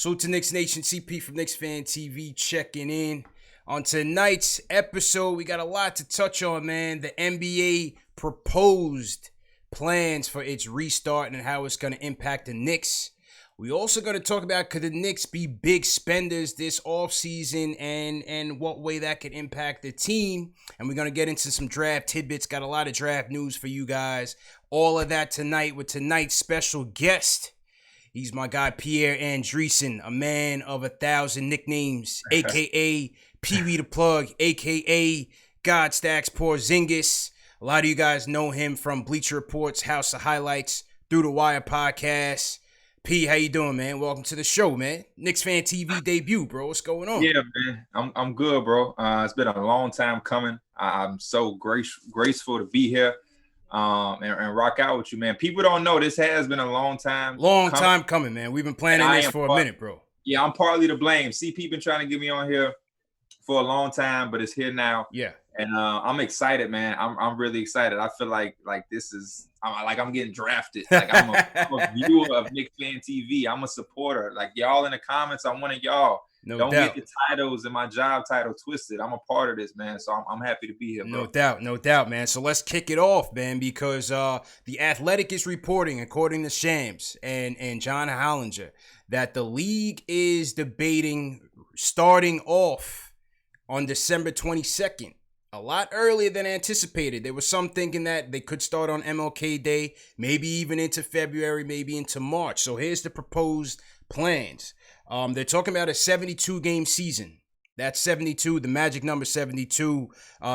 Salute to Knicks Nation, CP from KnicksFanTV checking in. On tonight's episode, we got a lot to touch on, man. The NBA proposed plans for its restart and how it's going to impact the Knicks. We also going to talk about could the Knicks be big spenders this offseason and what way that could impact the team. And we're going to get into some draft tidbits. Got a lot of draft news for you guys. All of that tonight with tonight's special guest. He's my guy, Pierre Andreessen, a man of 1,000 nicknames, a.k.a. PeeWeeDaPlug, a.k.a. Godstacks Porzingis. A lot of you guys know him from Bleacher Report's House of Highlights, Through the Wire podcast. P, how you doing, man? Welcome to the show, man. KnicksFanTV debut, bro. What's going on? Yeah, man. I'm good, bro. It's been a long time coming. I'm so graceful to be here and rock out with you, man. People don't know this has been a long time. Time coming, man. We've been planning this for a minute, bro. Yeah, I'm partly to blame. CP been trying to get me on here for a long time, but it's here now. Yeah. And I'm excited, man. I'm really excited. I feel like this is I'm getting drafted. Like I'm a viewer of KnicksFanTV. I'm a supporter. Like y'all in the comments, I'm one of y'all. Don't get the titles and my job title twisted. I'm a part of this, man. So I'm happy to be here, bro. No doubt, man. So let's kick it off, man, because the Athletic is reporting, according to Shams and John Hollinger, that the league is debating starting off on December 22nd. A lot earlier than anticipated. There was some thinking that they could start on MLK Day, maybe even into February, maybe into March. So here's the proposed plans. They're talking about a 72-game season. That's 72. The magic number 72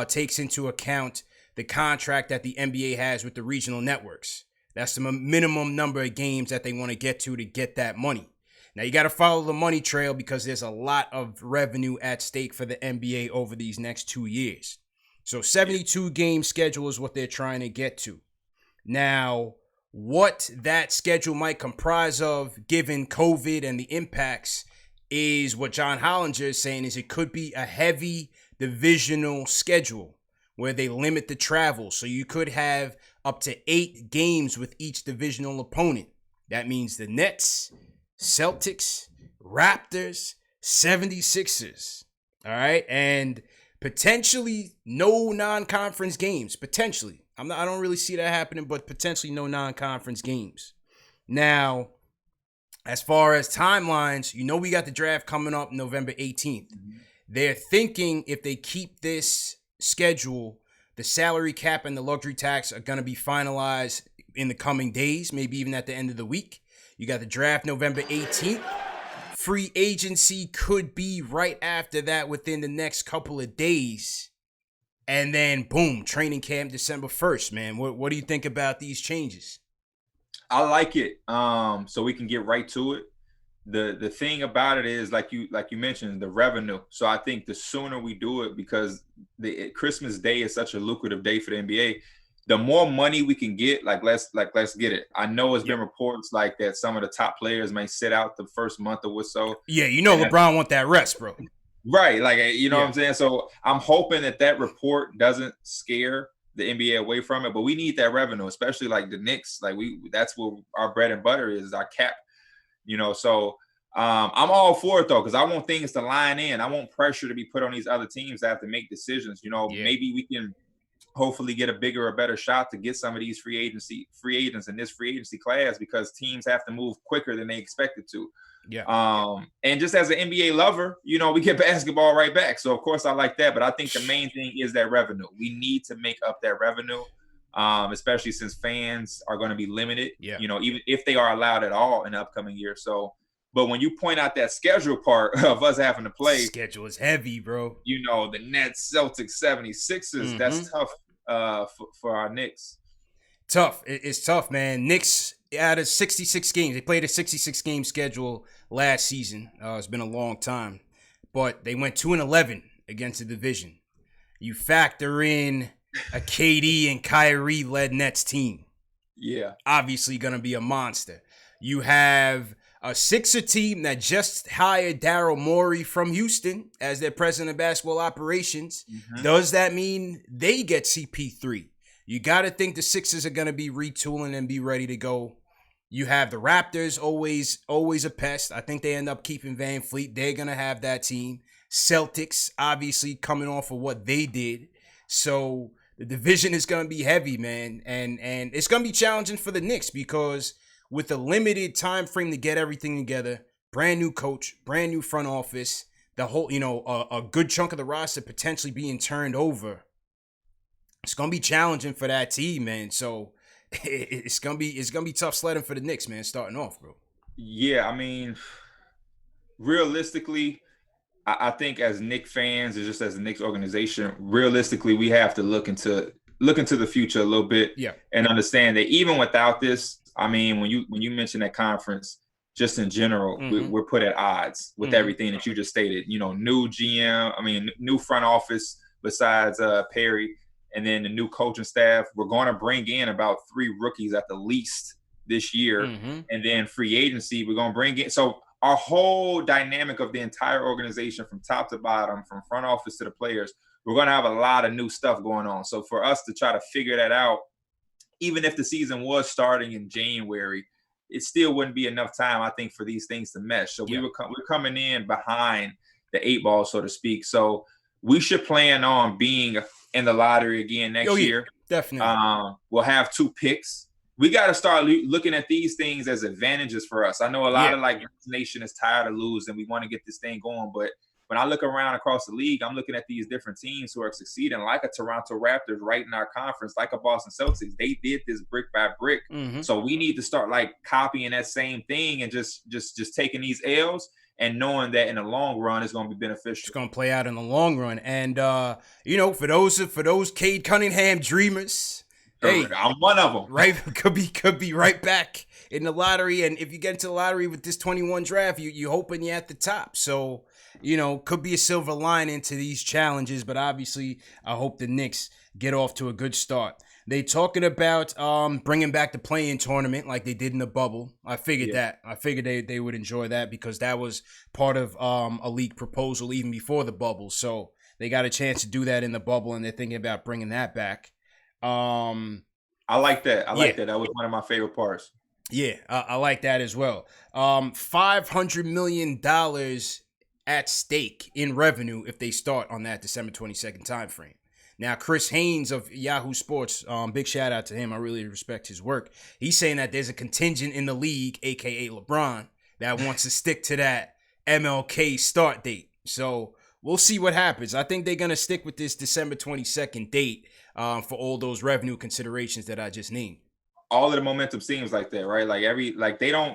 takes into account the contract that the NBA has with the regional networks. That's the minimum number of games that they want to get that money. Now, you got to follow the money trail because there's a lot of revenue at stake for the NBA over these next 2 years. So 72-game schedule is what they're trying to get to. Now, what that schedule might comprise of, given COVID and the impacts, is what John Hollinger is saying is it could be a heavy divisional schedule where they limit the travel. So you could have up to 8 games with each divisional opponent. That means the Nets, Celtics, Raptors, 76ers. All right. And potentially no non-conference games. Potentially. I don't really see that happening, but potentially no non-conference games. Now, as far as timelines, we got the draft coming up November 18th. Mm-hmm. They're thinking if they keep this schedule, the salary cap and the luxury tax are going to be finalized in the coming days, maybe even at the end of the week. You got the draft November 18th. Free agency could be right after that within the next couple of days. And then, boom, training camp December 1st, man. What do you think about these changes? I like it. So we can get right to it. The thing about it is, like you mentioned, the revenue. So I think the sooner we do it, because the Christmas Day is such a lucrative day for the NBA, the more money we can get, let's get it. I know it's been reports like that some of the top players may sit out the first month or so. Yeah, LeBron want that rest, bro. Right, what I'm saying? So I'm hoping that report doesn't scare the NBA away from it, but we need that revenue, especially like the Knicks. That's where our bread and butter is, our cap. So I'm all for it though, because I want things to line in. I want pressure to be put on these other teams that have to make decisions. Maybe we can hopefully get a bigger or better shot to get some of these free agents in this free agency class, because teams have to move quicker than they expected to. Yeah. And just as an NBA lover, we get basketball right back. So of course I like that, but I think the main thing is that revenue. We need to make up that revenue, especially since fans are going to be limited, even if they are allowed at all in the upcoming year. So, but when you point out that schedule part of us having to play, schedule is heavy, bro. The Nets, Celtics, 76ers, that's tough for our Knicks. Tough. It's tough, man. Knicks out of 66 games. They played a 66-game schedule last season. It's been a long time. But they went 2-11 against the division. You factor in a KD and Kyrie-led Nets team. Yeah. Obviously going to be a monster. You have a Sixer team that just hired Daryl Morey from Houston as their president of basketball operations. Mm-hmm. Does that mean they get CP3? You got to think the Sixers are going to be retooling and be ready to go You have the Raptors, always a pest. I think they end up keeping Van Fleet. They're gonna have that team. Celtics, obviously coming off of what they did. So the division is gonna be heavy, man. And it's gonna be challenging for the Knicks because with a limited time frame to get everything together, brand new coach, brand new front office, the whole, a good chunk of the roster potentially being turned over. It's gonna be challenging for that team, man. So it's gonna be tough sledding for the Knicks, man, starting off, bro. Yeah, I mean, realistically, I think as Knicks fans, or just as a Knicks organization, realistically, we have to look into the future a little bit, Yeah, and understand that even without this, I mean, when you mention that conference, just in general, we're put at odds with everything that you just stated. New GM, I mean, new front office besides Perry, and then the new coaching staff. We're going to bring in about 3 rookies at the least this year, and then free agency. We're going to bring in our whole dynamic of the entire organization from top to bottom, from front office to the players, we're going to have a lot of new stuff going on. So for us to try to figure that out, even if the season was starting in January, it still wouldn't be enough time, I think, for these things to mesh. So we're coming in behind the 8 ball, so to speak. So we should plan on being in the lottery again next year. Definitely. We'll have 2 picks. We got to start looking at these things as advantages for us. I know a lot of this nation is tired of losing. We want to get this thing going, but when I look around across the league, I'm looking at these different teams who are succeeding, like a Toronto Raptors right in our conference, like a Boston Celtics. They did this brick by brick. So we need to start copying that same thing and just taking these L's and knowing that in the long run it's going to be beneficial. It's going to play out in the long run. And for those Cade Cunningham dreamers, hey, I'm one of them. Right, could be right back in the lottery. And if you get into the lottery with this 21 draft, you hoping you're at the top. So, could be a silver lining to these challenges. But obviously, I hope the Knicks get off to a good start. They talking about bringing back the play-in tournament like they did in the bubble. I figured that. I figured they would enjoy that because that was part of a league proposal even before the bubble. So they got a chance to do that in the bubble, and they're thinking about bringing that back. I like that. I like that. That was one of my favorite parts. Yeah, I like that as well. $500 million at stake in revenue if they start on that December 22nd time frame. Now, Chris Haynes of Yahoo Sports, big shout out to him. I really respect his work. He's saying that there's a contingent in the league, aka LeBron, that wants to stick to that MLK start date. So we'll see what happens. I think they're gonna stick with this December 22nd date for all those revenue considerations that I just named. All of the momentum seems like that, right?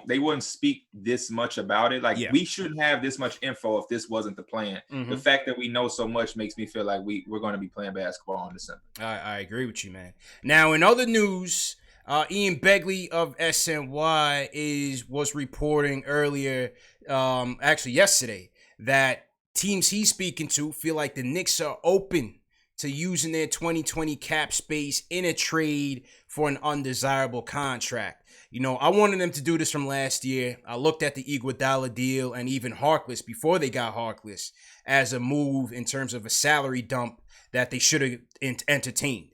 They wouldn't speak this much about it. We shouldn't have this much info if this wasn't the plan. The fact that we know so much makes me feel like we're going to be playing basketball in December. I agree with you, man. Now, in other news, Ian Begley of SNY was reporting earlier, actually yesterday, that teams he's speaking to feel like the Knicks are open to using their 2020 cap space in a trade for an undesirable contract. I wanted them to do this from last year. I looked at the Iguodala deal and even Harkless before they got Harkless as a move in terms of a salary dump that they should have entertained.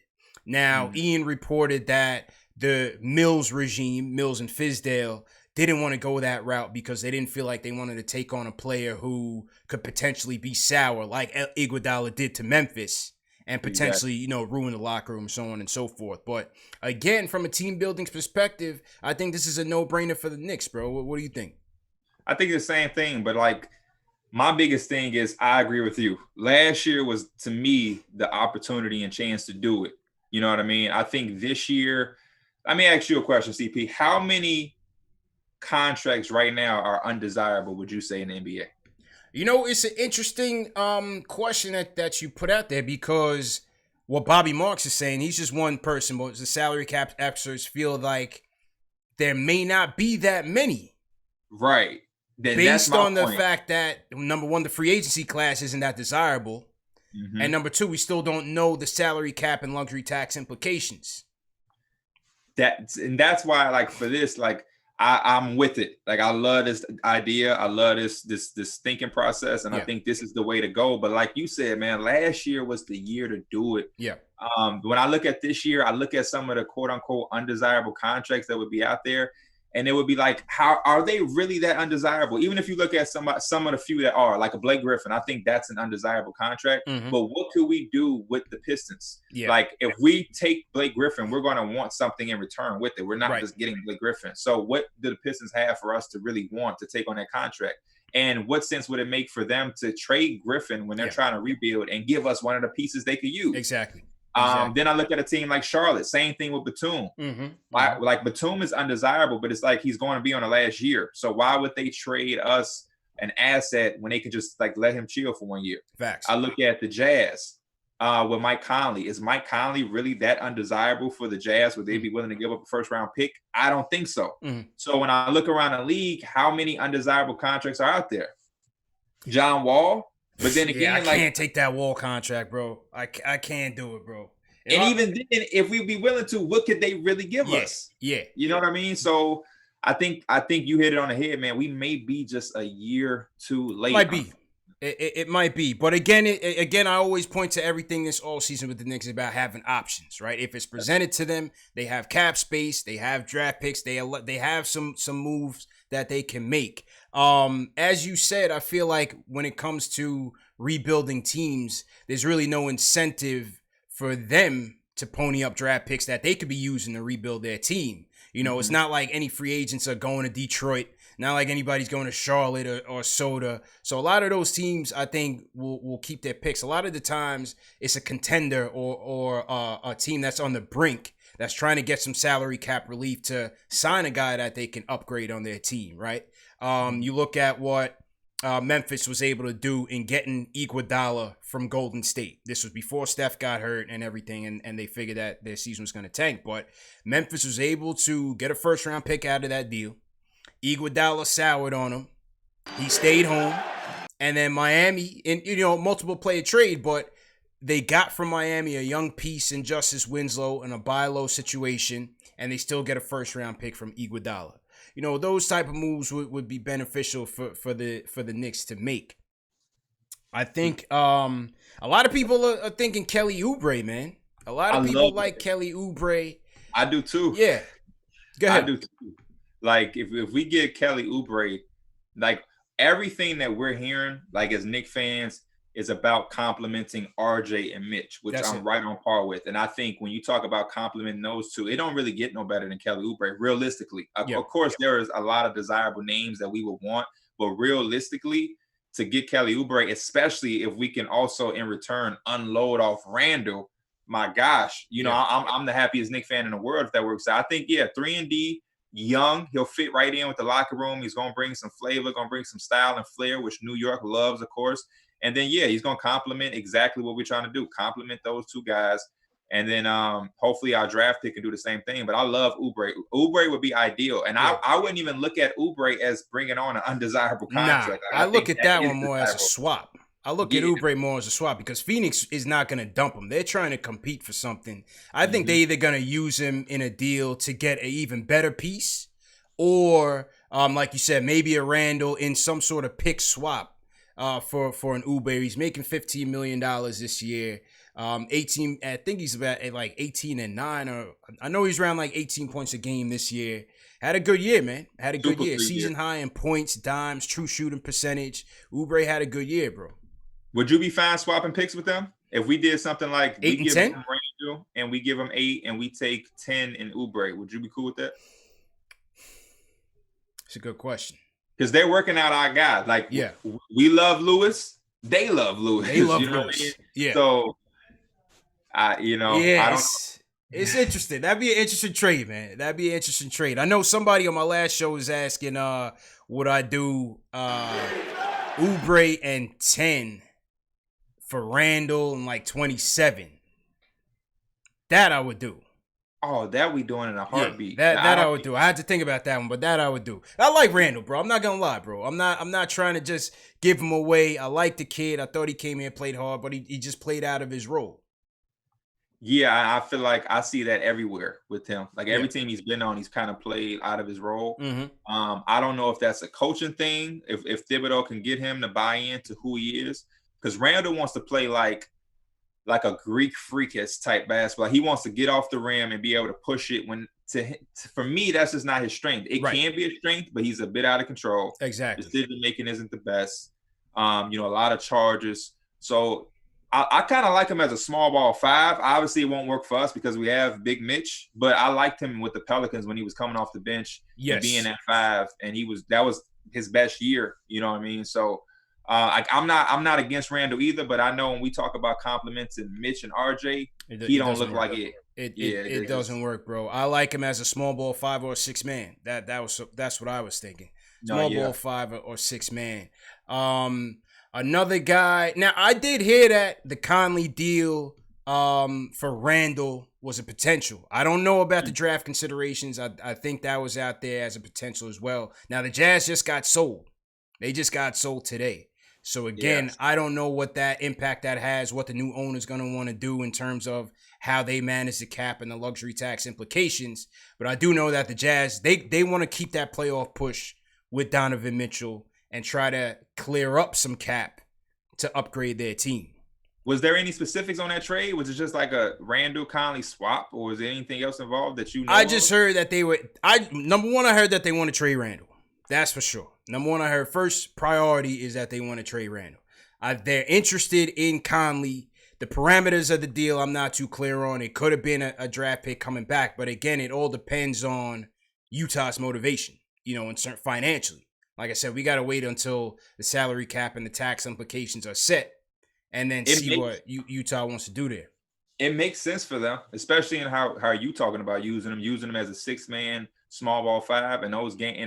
Now, Ian reported that the Mills regime, Mills and Fizdale, didn't want to go that route because they didn't feel like they wanted to take on a player who could potentially be sour like Iguodala did to Memphis and potentially, ruin the locker room, so on and so forth. But again, from a team building perspective, I think this is a no-brainer for the Knicks, bro. What do you think? I think the same thing, but my biggest thing is I agree with you. Last year was, to me, the opportunity and chance to do it. You know what I mean? I think this year, let me ask you a question, CP. How many contracts right now are undesirable, would you say, in the NBA? It's an interesting question that you put out there because what Bobby Marks is saying, he's just one person, but the salary cap experts feel like there may not be that many. Right. Based on the fact that, number one, the free agency class isn't that desirable. And number two, we still don't know the salary cap and luxury tax implications. That's why, for this, I'm with it. I love this idea. I love this thinking process, and I think this is the way to go. But like you said, man, last year was the year to do it. Yeah. When I look at this year, I look at some of the quote unquote undesirable contracts that would be out there, And it would be like, how are they really that undesirable? Even if you look at some of the few that are, like a Blake Griffin, I think that's an undesirable contract. Mm-hmm. But what could we do with the Pistons? Yeah. Like, if we take Blake Griffin, we're going to want something in return with it. We're not just getting Blake Griffin. So what do the Pistons have for us to really want to take on that contract? And what sense would it make for them to trade Griffin when they're trying to rebuild and give us one of the pieces they could use? Exactly. Then I look at a team like Charlotte. Same thing with Batum. Like Batum is undesirable, but it's like he's going to be on the last year. So why would they trade us an asset when they could just like let him chill for 1 year? Facts. I look at the Jazz with Mike Conley. Is Mike Conley really that undesirable for the Jazz? Would they be willing to give up a first round pick? I don't think so. So when I look around the league, how many undesirable contracts are out there? John Wall. But then again, I can't take that Wall contract, bro. I can't do it, bro. And even then, if we'd be willing to, what could they really give us? Yeah. You know what I mean? So I think you hit it on the head, man. We may be just a year too late. Might be. It might be. But again, I always point to everything this all season with the Knicks is about having options, right? If it's presented to them, they have cap space, they have draft picks, they have some moves that they can make. As you said, I feel like when it comes to rebuilding teams, there's really no incentive for them to pony up draft picks that they could be using to rebuild their team. You know, it's not like any free agents are going to Detroit. Not like anybody's going to Charlotte or Soda. So a lot of those teams, I think, will keep their picks. A lot of the times, it's a contender or a team that's on the brink that's trying to get some salary cap relief to sign a guy that they can upgrade on their team, right? You look at what Memphis was able to do in getting Iguodala from Golden State. This was before Steph got hurt and everything, and they figured that their season was going to tank. But Memphis was able to get a first-round pick out of that deal. Iguodala soured on him. He stayed home. And then Miami, in multiple player trade, but they got from Miami a young piece in Justice Winslow in a buy low situation, and they still get a first-round pick from Iguodala. You know, those type of moves would be beneficial for the Knicks to make. I think a lot of people are thinking Kelly Oubre, man. A lot of people like Kelly Oubre. I do too. Yeah. Go ahead. I do too. Like, if we get Kelly Oubre, like, everything that we're hearing, like, as Knicks fans, is about complimenting RJ and Mitch, which I'm right on par with. And I think when you talk about complimenting those two, it don't really get no better than Kelly Oubre, realistically. Of course, there is a lot of desirable names that we would want, but realistically, to get Kelly Oubre, especially if we can also, in return, unload off Randall, my gosh, I'm the happiest Knicks fan in the world if that works out. I think, 3-and-D, young, he'll fit right in with the locker room. He's going to bring some flavor, going to bring some style and flair, which New York loves, of course. And then, he's going to complement exactly what we're trying to do, complement those two guys. And then hopefully our draft pick can do the same thing. But I love Oubre. Oubre would be ideal. And I wouldn't even look at Oubre as bringing on an undesirable contract. I look at that one more as a swap. I look at Oubre more as a swap because Phoenix is not going to dump him. They're trying to compete for something. I think they're either going to use him in a deal to get an even better piece or, like you said, maybe a Randall in some sort of pick swap for an Oubre. He's making $15 million this year. 18, I think he's about at like 18-9, or I know he's around like 18 points a game this year. Had a good year, man. Had a good year. Season high in points, dimes, true shooting percentage. Oubre had a good year, bro. Would you be fine swapping picks with them? If we did something like 8 and 10 Randall and we give them 8 and we take 10 in Oubre, would you be cool with that? It's a good question. Because they're working out our guy. Like, we love Lewis. They love Lewis. They love Lewis. I mean? Yeah. So, I don't know. It's interesting. That'd be an interesting trade, man. That'd be an interesting trade. I know somebody on my last show was asking, would I do Oubre and 10 for Randall and like 27? That I would do. Oh, that we doing in a heartbeat. Yeah, that I would do. I had to think about that one, but that I would do. I like Randall, bro. I'm not gonna lie, bro. I'm not trying to just give him away. I like the kid. I thought he came here and played hard, but he just played out of his role. Yeah, I feel like I see that everywhere with him. Like every team he's been on, he's kind of played out of his role. I don't know if that's a coaching thing, if Thibodeau can get him to buy into who he is, because Randall wants to play like a Greek freakish type basketball. He wants to get off the rim and be able to push it when for me, that's just not his strength. It can be a strength, but he's a bit out of control. Exactly. Decision making isn't the best. A lot of charges. So I kind of like him as a small ball 5. Obviously, it won't work for us because we have Big Mitch, but I liked him with the Pelicans when he was coming off the bench and being at 5, and that was his best year. You know what I mean? So I'm not against Randall either, but I know when we talk about compliments and Mitch and RJ, he don't look like it. It doesn't work, bro. I like him as a small ball 5 or 6 man. That's what I was thinking. Small ball 5 or 6 man. Another guy. Now I did hear that the Conley deal for Randall was a potential. I don't know about the draft considerations. I think that was out there as a potential as well. Now the Jazz just got sold. They just got sold today. So again, I don't know what that impact that has, what the new owner's going to want to do in terms of how they manage the cap and the luxury tax implications. But I do know that the Jazz, they want to keep that playoff push with Donovan Mitchell and try to clear up some cap to upgrade their team. Was there any specifics on that trade? Was it just like a Randall Conley swap, or was there anything else involved that you know? I just heard that they were. Number one, I heard that they want to trade Randall. That's for sure. Number one, I heard first priority is that they want to trade Randall. They're interested in Conley. The parameters of the deal, I'm not too clear on. It could have been a draft pick coming back, but again, it all depends on Utah's motivation. And certain financially. Like I said, we got to wait until the salary cap and the tax implications are set and then see what Utah wants to do there. It makes sense for them, especially in how you talking about using them as a 6-man small ball 5 and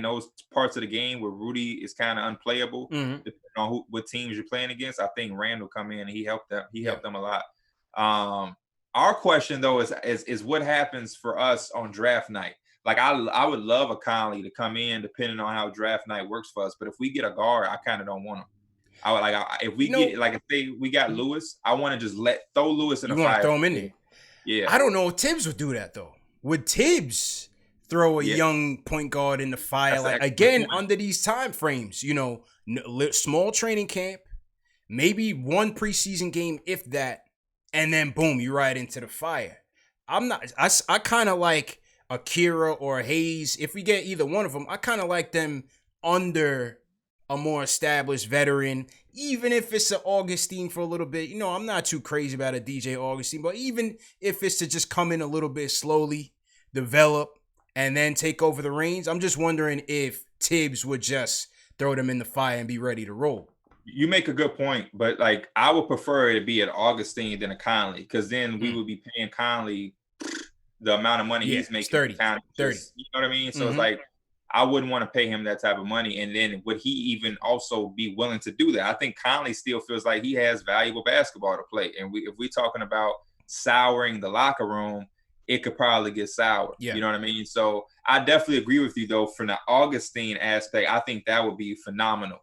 those parts of the game where Rudy is kind of unplayable, depending on what teams you're playing against. I think Randall come in and he helped them. He helped them a lot. Our question though is what happens for us on draft night. Like I would love a Conley to come in, depending on how draft night works for us. But if we get a guard, I kind of don't want him. If we got Lewis, I want to just throw Lewis in the fire. You want to throw him in there? Yeah. I don't know if Tibbs would do that though. Would Tibbs throw a young point guard in the fire? Like again, under these time frames, small training camp, maybe one preseason game, if that, and then boom, you right into the fire. I kind of like Akira or Hayes. If we get either one of them, I kind of like them under a more established veteran, even if it's an Augustine for a little bit. I'm not too crazy about a DJ Augustine, but even if it's to just come in a little bit slowly, develop, and then take over the reins, I'm just wondering if Tibbs would just throw them in the fire and be ready to roll. You make a good point, but I would prefer it to be an Augustine than a Conley, because then we would be paying Conley the amount of money he's making. 30. You know what I mean? So it's like, I wouldn't want to pay him that type of money. And then would he even also be willing to do that? I think Conley still feels like he has valuable basketball to play. And if we're talking about souring the locker room, it could probably get sour. Yeah. You know what I mean? So I definitely agree with you though. From the Augustine aspect, I think that would be phenomenal.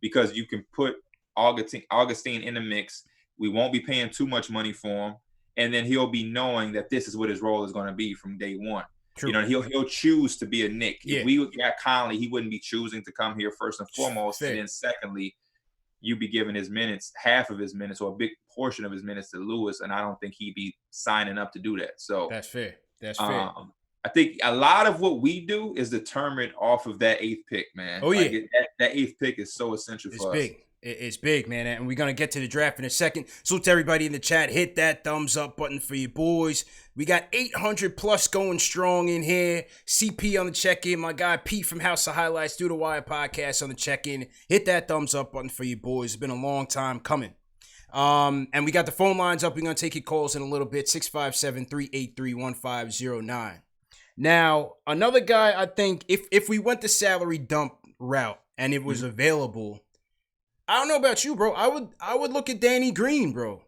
Because you can put Augustine in the mix. We won't be paying too much money for him. And then he'll be knowing that this is what his role is going to be from day one. True. He'll choose to be a Knick. Yeah. If we got Conley, he wouldn't be choosing to come here first and foremost. Fair. And then secondly, you'd be giving his minutes, half of his minutes, or a big portion of his minutes to Lewis, and I don't think he'd be signing up to do that. So that's fair. That's fair. I think a lot of what we do is determined off of that 8th pick, man. Oh yeah, that 8th pick is so essential for us. Big. It's big, man, and we're going to get to the draft in a second. So to everybody in the chat, hit that thumbs up button for you boys. We got 800 plus going strong in here. CP on the check-in. My guy Pete from House of Highlights, Do the Wire podcast on the check-in. Hit that thumbs up button for you boys. It's been a long time coming. And we got the phone lines up. We're going to take your calls in a little bit. 657-383-1509. Now, another guy, I think, if we went the salary dump route and it was available, I don't know about you, bro. I would look at Danny Green, bro,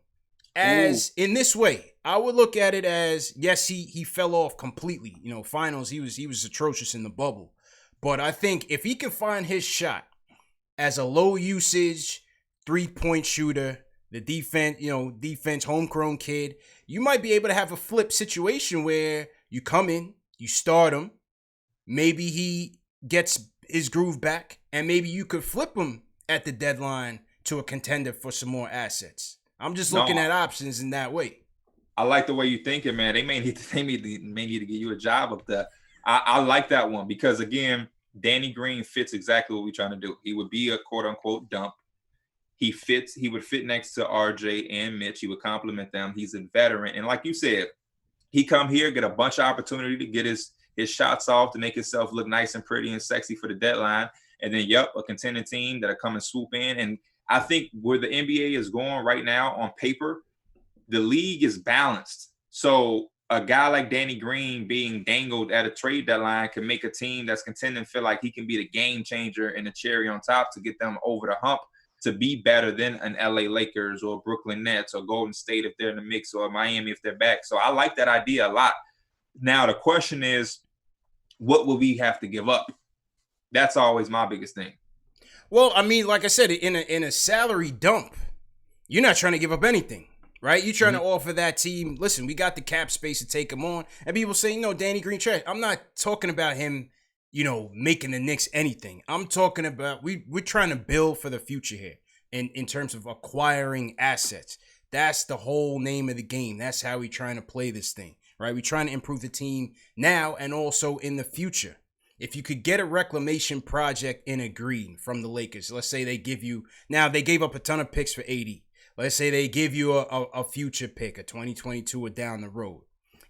as in this way. I would look at it as, yes, he fell off completely. Finals, he was atrocious in the bubble. But I think if he can find his shot as a low usage 3-point shooter, the defense homegrown kid, you might be able to have a flip situation where you come in, you start him, maybe he gets his groove back, and maybe you could flip him at the deadline to a contender for some more assets. I'm just looking at options in that way. I like the way you're thinking, man. They may need to give you a job up there. I like that one because again, Danny Green fits exactly what we're trying to do. He would be a quote unquote dump. He would fit next to RJ and Mitch. He would complement them. He's a veteran. And like you said, he come here, get a bunch of opportunity to get his shots off, to make himself look nice and pretty and sexy for the deadline. And then, a contending team that'll come and swoop in. And I think where the NBA is going right now on paper, the league is balanced. So a guy like Danny Green being dangled at a trade deadline can make a team that's contending feel like he can be the game changer and the cherry on top to get them over the hump to be better than an LA Lakers or Brooklyn Nets or Golden State if they're in the mix, or Miami if they're back. So I like that idea a lot. Now the question is, what will we have to give up? That's always my biggest thing. Well, I mean, like I said, in a salary dump, you're not trying to give up anything. Right? You're trying to offer that team, listen, we got the cap space to take him on. And people say, Danny Green trash. I'm not talking about him, making the Knicks anything. I'm talking about we're trying to build for the future here in terms of acquiring assets. That's the whole name of the game. That's how we're trying to play this thing, right? We're trying to improve the team now and also in the future. If you could get a reclamation project in a green from the Lakers, let's say they gave up a ton of picks for 80. Let's say they give you a future pick, a 2022 or down the road.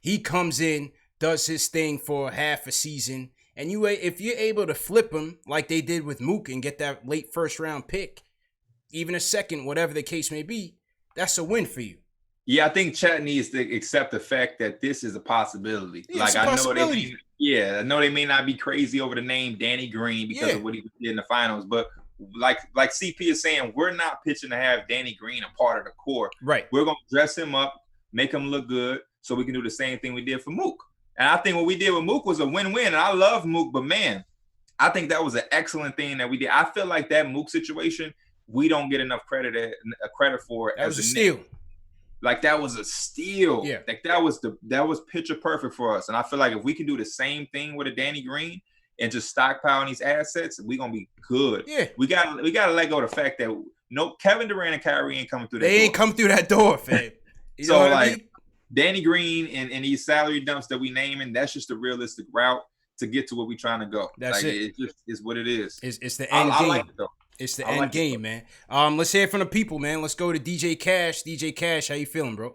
He comes in, does his thing for half a season, and if you're able to flip him like they did with Mook and get that late first round pick, even a second, whatever the case may be, that's a win for you. Yeah, I think Chet needs to accept the fact that this is a possibility. Yeah, I know they may not be crazy over the name Danny Green because of what he did in the finals, but like CP is saying, we're not pitching to have Danny Green a part of the core. Right. We're going to dress him up, make him look good, so we can do the same thing we did for Mook. And I think what we did with Mook was a win-win. And I love Mook, but man, I think that was an excellent thing that we did. I feel like that Mook situation, we don't get enough credit for it. That was a steal. Like that was a steal. Yeah. Like that was picture perfect for us. And I feel like if we can do the same thing with a Danny Green and just stockpiling these assets, we're gonna be good. Yeah. We gotta let go of the fact that Kevin Durant and Kyrie ain't coming through that door. They ain't come through that door, fam. So like I mean? Danny Green and these salary dumps that we naming, that's just a realistic route to get to where we trying to go. That's like, it just is what it is. It's the end game. I like it though. It's the end game, man. Let's hear it from the people, man. Let's go to DJ Cash. DJ Cash, how you feeling, bro?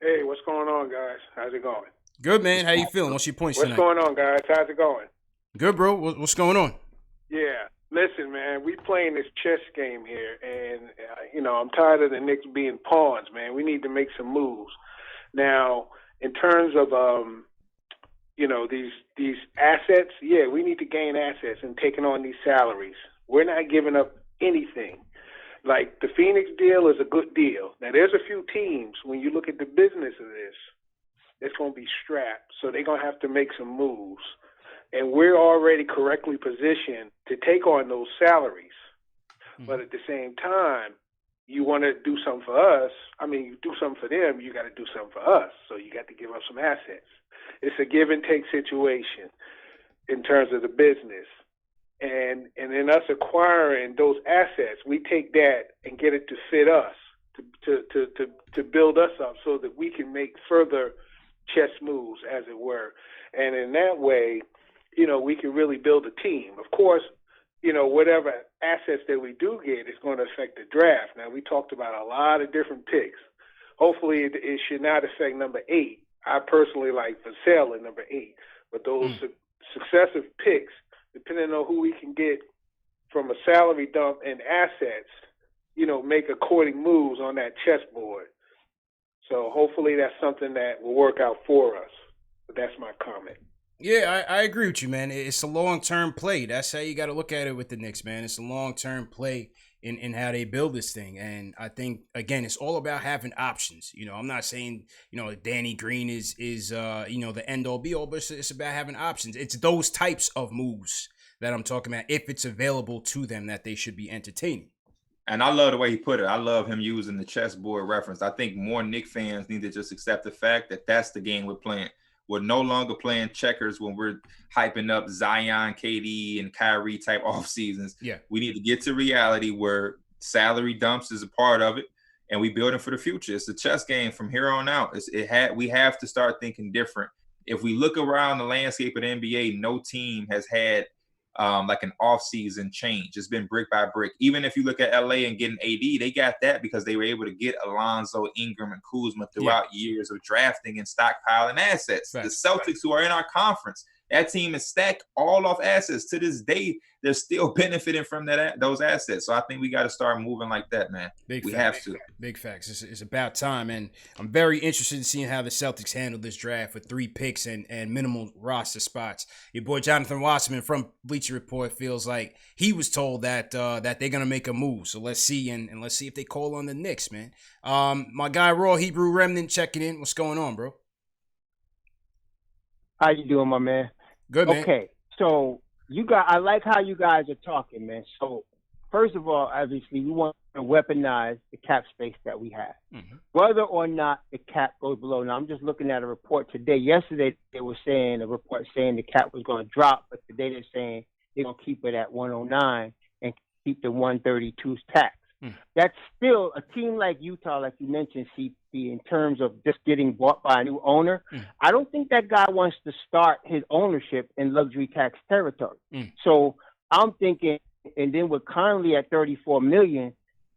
Hey, what's going on, guys? How's it going? Good, man. How you feeling? What's your points tonight? What's going on, guys? How's it going? Good, bro. What's going on? Yeah. Listen, man, we playing this chess game here, and, I'm tired of the Knicks being pawns, man. We need to make some moves. Now, in terms of, these assets, yeah, we need to gain assets and taking on these salaries. We're not giving up anything. Like, the Phoenix deal is a good deal. Now, there's a few teams, when you look at the business of this, it's going to be strapped, so they're going to have to make some moves. And we're already correctly positioned to take on those salaries. Mm-hmm. But at the same time, you want to do something for us. I mean, you do something for them, you got to do something for us. So you got to give up some assets. It's a give and take situation in terms of the business. And in us acquiring those assets, we take that and get it to fit us, to build us up so that we can make further chess moves, as it were. And in that way, we can really build a team. Of course, whatever assets that we do get is going to affect the draft. Now, we talked about a lot of different picks. Hopefully, it should not affect number 8. I personally like Vassell at number 8. But those successive picks, depending on who we can get from a salary dump and assets, make according moves on that chessboard. So hopefully that's something that will work out for us. But that's my comment. Yeah, I agree with you, man. It's a long-term play. That's how you got to look at it with the Knicks, man. It's a long-term play in how they build this thing. And I think, again, it's all about having options. I'm not saying, Danny Green is the end-all, be-all, but it's about having options. It's those types of moves that I'm talking about, if it's available to them, that they should be entertaining. And I love the way he put it. I love him using the chessboard reference. I think more Knicks fans need to just accept the fact that that's the game we're playing. We're no longer playing checkers when we're hyping up Zion, KD, and Kyrie type off seasons. Yeah. We need to get to reality where salary dumps is a part of it. and we building for the future. It's a chess game from here on out. We have to start thinking different. If we look around the landscape of the NBA, no team has had like an offseason change. It's been brick by brick. Even if you look at LA and getting AD, they got that because they were able to get Alonzo, Ingram, and Kuzma throughout years of drafting and stockpiling assets. Right. The Celtics, who are in our conference, that team is stacked all off assets. To this day, they're still benefiting from those assets. So I think we got to start moving like that, man. We have to. Big facts. It's about time, and I'm very interested in seeing how the Celtics handle this draft with 3 picks and minimal roster spots. Your boy Jonathan Wasserman from Bleacher Report feels like he was told that that they're gonna make a move. So let's see, and let's see if they call on the Knicks, man. My guy Raw Hebrew Remnant checking in. What's going on, bro? How you doing, my man? Good, man. Okay, so I like how you guys are talking, man. So first of all, obviously, we want to weaponize the cap space that we have, whether or not the cap goes below. Now, I'm just looking at a report today. Yesterday, they were saying a report saying the cap was going to drop, but today they're saying they're going to keep it at 109 and keep the 132 tax. That's still a team like Utah, like you mentioned, CP, in terms of just getting bought by a new owner. I don't think that guy wants to start his ownership in luxury tax territory. So I'm thinking, and then with Conley at $34 million,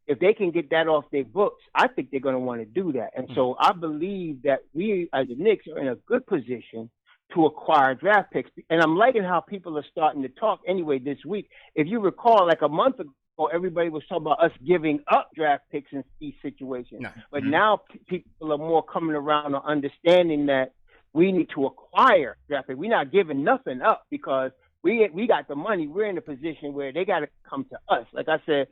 if they can get that off their books, I think they're going to want to do that. And so I believe that we, as the Knicks, are in a good position to acquire draft picks. And I'm liking how people are starting to talk anyway this week. If you recall, like a month ago, everybody was talking about us giving up draft picks in these situations. But now people are more coming around to understanding that we need to acquire draft picks. We're not giving nothing up because we got the money. We're in a position where they got to come to us. Like I said,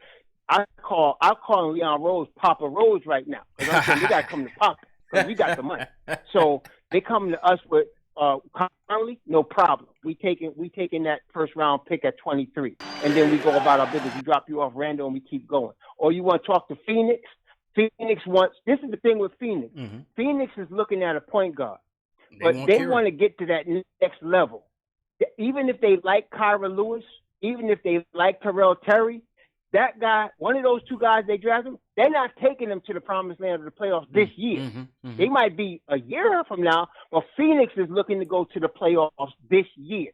I'll call Leon Rose Papa Rose right now. Because I'm saying they got to come to Papa because we got the money. So they come to us with currently, no problem. We taking that first round pick at 23, and then we go about our business. We drop you off Randall, and we keep going. Or you want to talk to Phoenix? Phoenix wants. This is the thing with Phoenix. Phoenix is looking at a point guard, but they want to get to that next level. Even if they like Kyra Lewis, even if they like Terrell Terry, that guy, one of those 2 guys they drafted, they're not taking them to the promised land of the playoffs this year. They might be a year from now, but Phoenix is looking to go to the playoffs this year.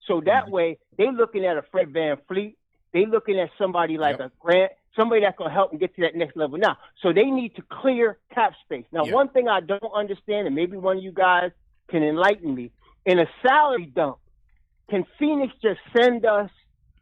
So that way, they're looking at a Fred VanVleet. They're looking at somebody like a Grant, somebody that's going to help them get to that next level now. So they need to clear cap space. Now, one thing I don't understand, and maybe one of you guys can enlighten me, in a salary dump, can Phoenix just send us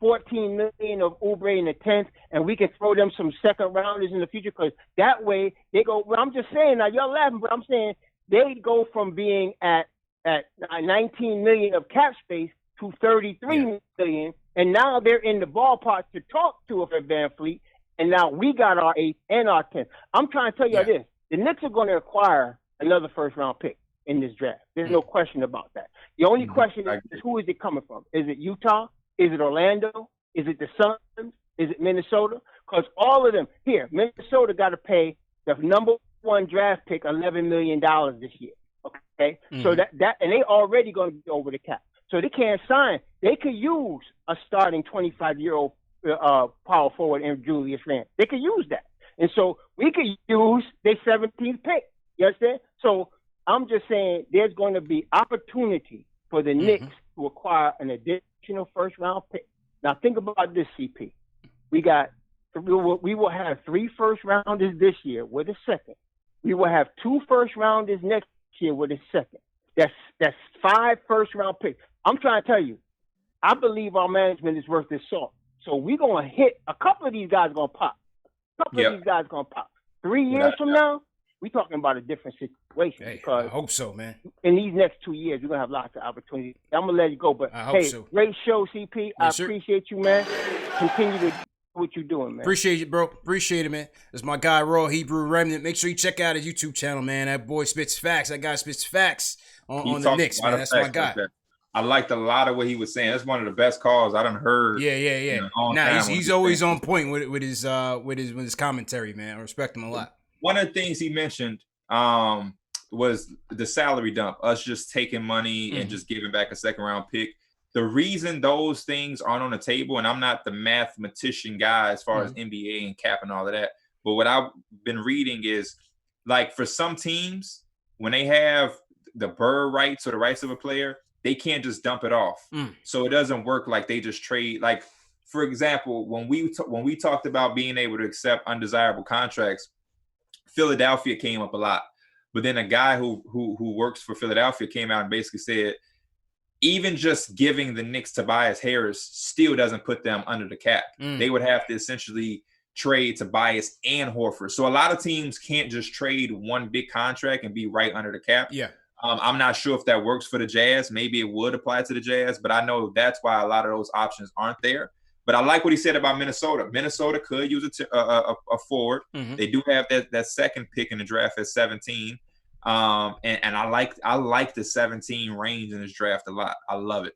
$14 million of Oubre in the 10th, and we can throw them some second rounders in the future? Because that way they go. Well, I'm just saying. Now y'all laughing, but I'm saying they go from being at 19 million of cap space to 33 million, and now they're in the ballpark to talk to a VanVleet, and now we got our 8th and our 10th. I'm trying to tell you this: the Knicks are going to acquire another first round pick in this draft. There's no question about that. The only question is who is it coming from? Is it Utah? Is it Orlando? Is it the Suns? Is it Minnesota? Because all of them here, Minnesota got to pay the number 1 draft pick $11 million this year. Okay, so that and they already going to be over the cap, so they can't sign. They could use a starting 25-year-old power forward in Julius Randle. They could use that, and so we could use their 17th pick. You understand? So I'm just saying there's going to be opportunity for the Knicks to acquire an additional first-round pick. Now think about this, CP. We will have 3 first-rounders this year with a second. We will have 2 first-rounders next year with a second. That's 5 first-round picks. I'm trying to tell you, I believe our management is worth its salt. So we're going to hit a couple of these guys. Going to pop. A couple of these guys going to pop. 3 years from now, we're talking about a different situation. Hey, because I hope so, man. In these next 2 years, we're going to have lots of opportunities. I'm going to let you go. But, I hope so. Great show, CP. I appreciate you, man. Continue to do what you're doing, man. Appreciate it, bro. Appreciate it, man. That's my guy, Raw Hebrew Remnant. Make sure you check out his YouTube channel, man. That boy spits facts. That guy spits facts on the Knicks, man. That's my guy. I liked a lot of what he was saying. That's one of the best calls I done heard. Yeah. Nah, he's always on point with his commentary, man. I respect him a lot. One of the things he mentioned was the salary dump, us just taking money and just giving back a second round pick. The reason those things aren't on the table, and I'm not the mathematician guy as far as NBA and cap and all of that, But what I've been reading is, like, for some teams, when they have the bird rights or the rights of a player, they can't just dump it off. So it doesn't work like they just trade. Like, for example, when we talked about being able to accept undesirable contracts, Philadelphia came up a lot. But then a guy who works for Philadelphia came out and basically said, even just giving the Knicks Tobias Harris still doesn't put them under the cap. They would have to essentially trade Tobias and Horford. So a lot of teams can't just trade one big contract and be right under the cap. Yeah. I'm not sure if that works for the Jazz. Maybe it would apply to the Jazz, but I know that's why a lot of those options aren't there. But I like what he said about Minnesota. Minnesota could use a forward. They do have that second pick in the draft at 17. And I like the 17 range in this draft a lot. I love it.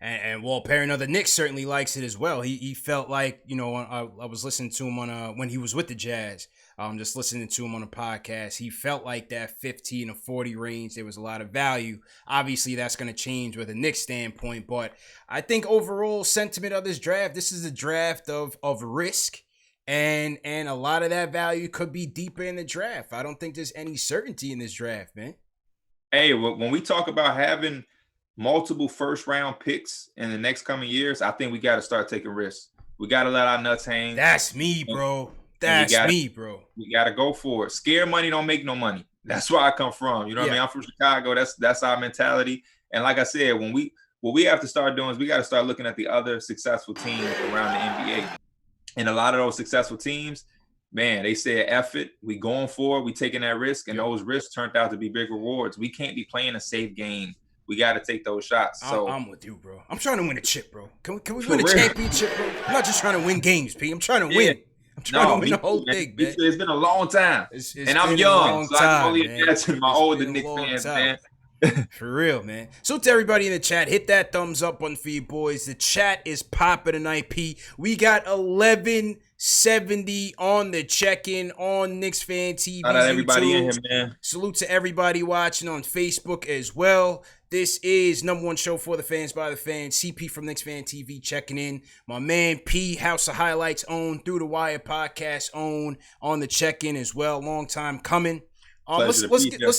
And Walt Perry, the Knicks certainly likes it as well. He felt like, I was listening to him on when he was with the Jazz. Just listening to him on a podcast. He felt like that 15 to 40 range, there was a lot of value. Obviously, that's going to change with a Knicks standpoint, but I think overall sentiment of this draft, this is a draft of risk. And a lot of that value could be deeper in the draft. I don't think there's any certainty in this draft, man. Hey, when we talk about having multiple first-round picks in the next coming years, I think we got to start taking risks. We got to let our nuts hang. That's me, bro. We got to go for it. Scare money don't make no money. That's where I come from. You know what I mean? I'm from Chicago. That's our mentality. And like I said, what we have to start doing is we got to start looking at the other successful teams around the NBA. And a lot of those successful teams, man, they said, F it, we going for it, we taking that risk, and those risks turned out to be big rewards. We can't be playing a safe game. We got to take those shots. So I'm with you, bro. I'm trying to win a chip, bro. Can we win a championship, bro? I'm not just trying to win games, P. I'm trying to win. I'm trying to win the whole thing, man. It's been a long time. And I'm young, so I can only imagine my older Knicks fans, man. For real, man. So to everybody in the chat, hit that thumbs up button for you boys. The chat is popping tonight, P. We got 1170 on the check-in on KnicksFanTV. Shout out everybody in here, man. Salute to everybody watching on Facebook as well. This is number one show for the fans by the fans. CP from KnicksFanTV checking in. My man P, House of Highlights own, Through the Wire podcast own on the check-in as well. Long time coming. Let's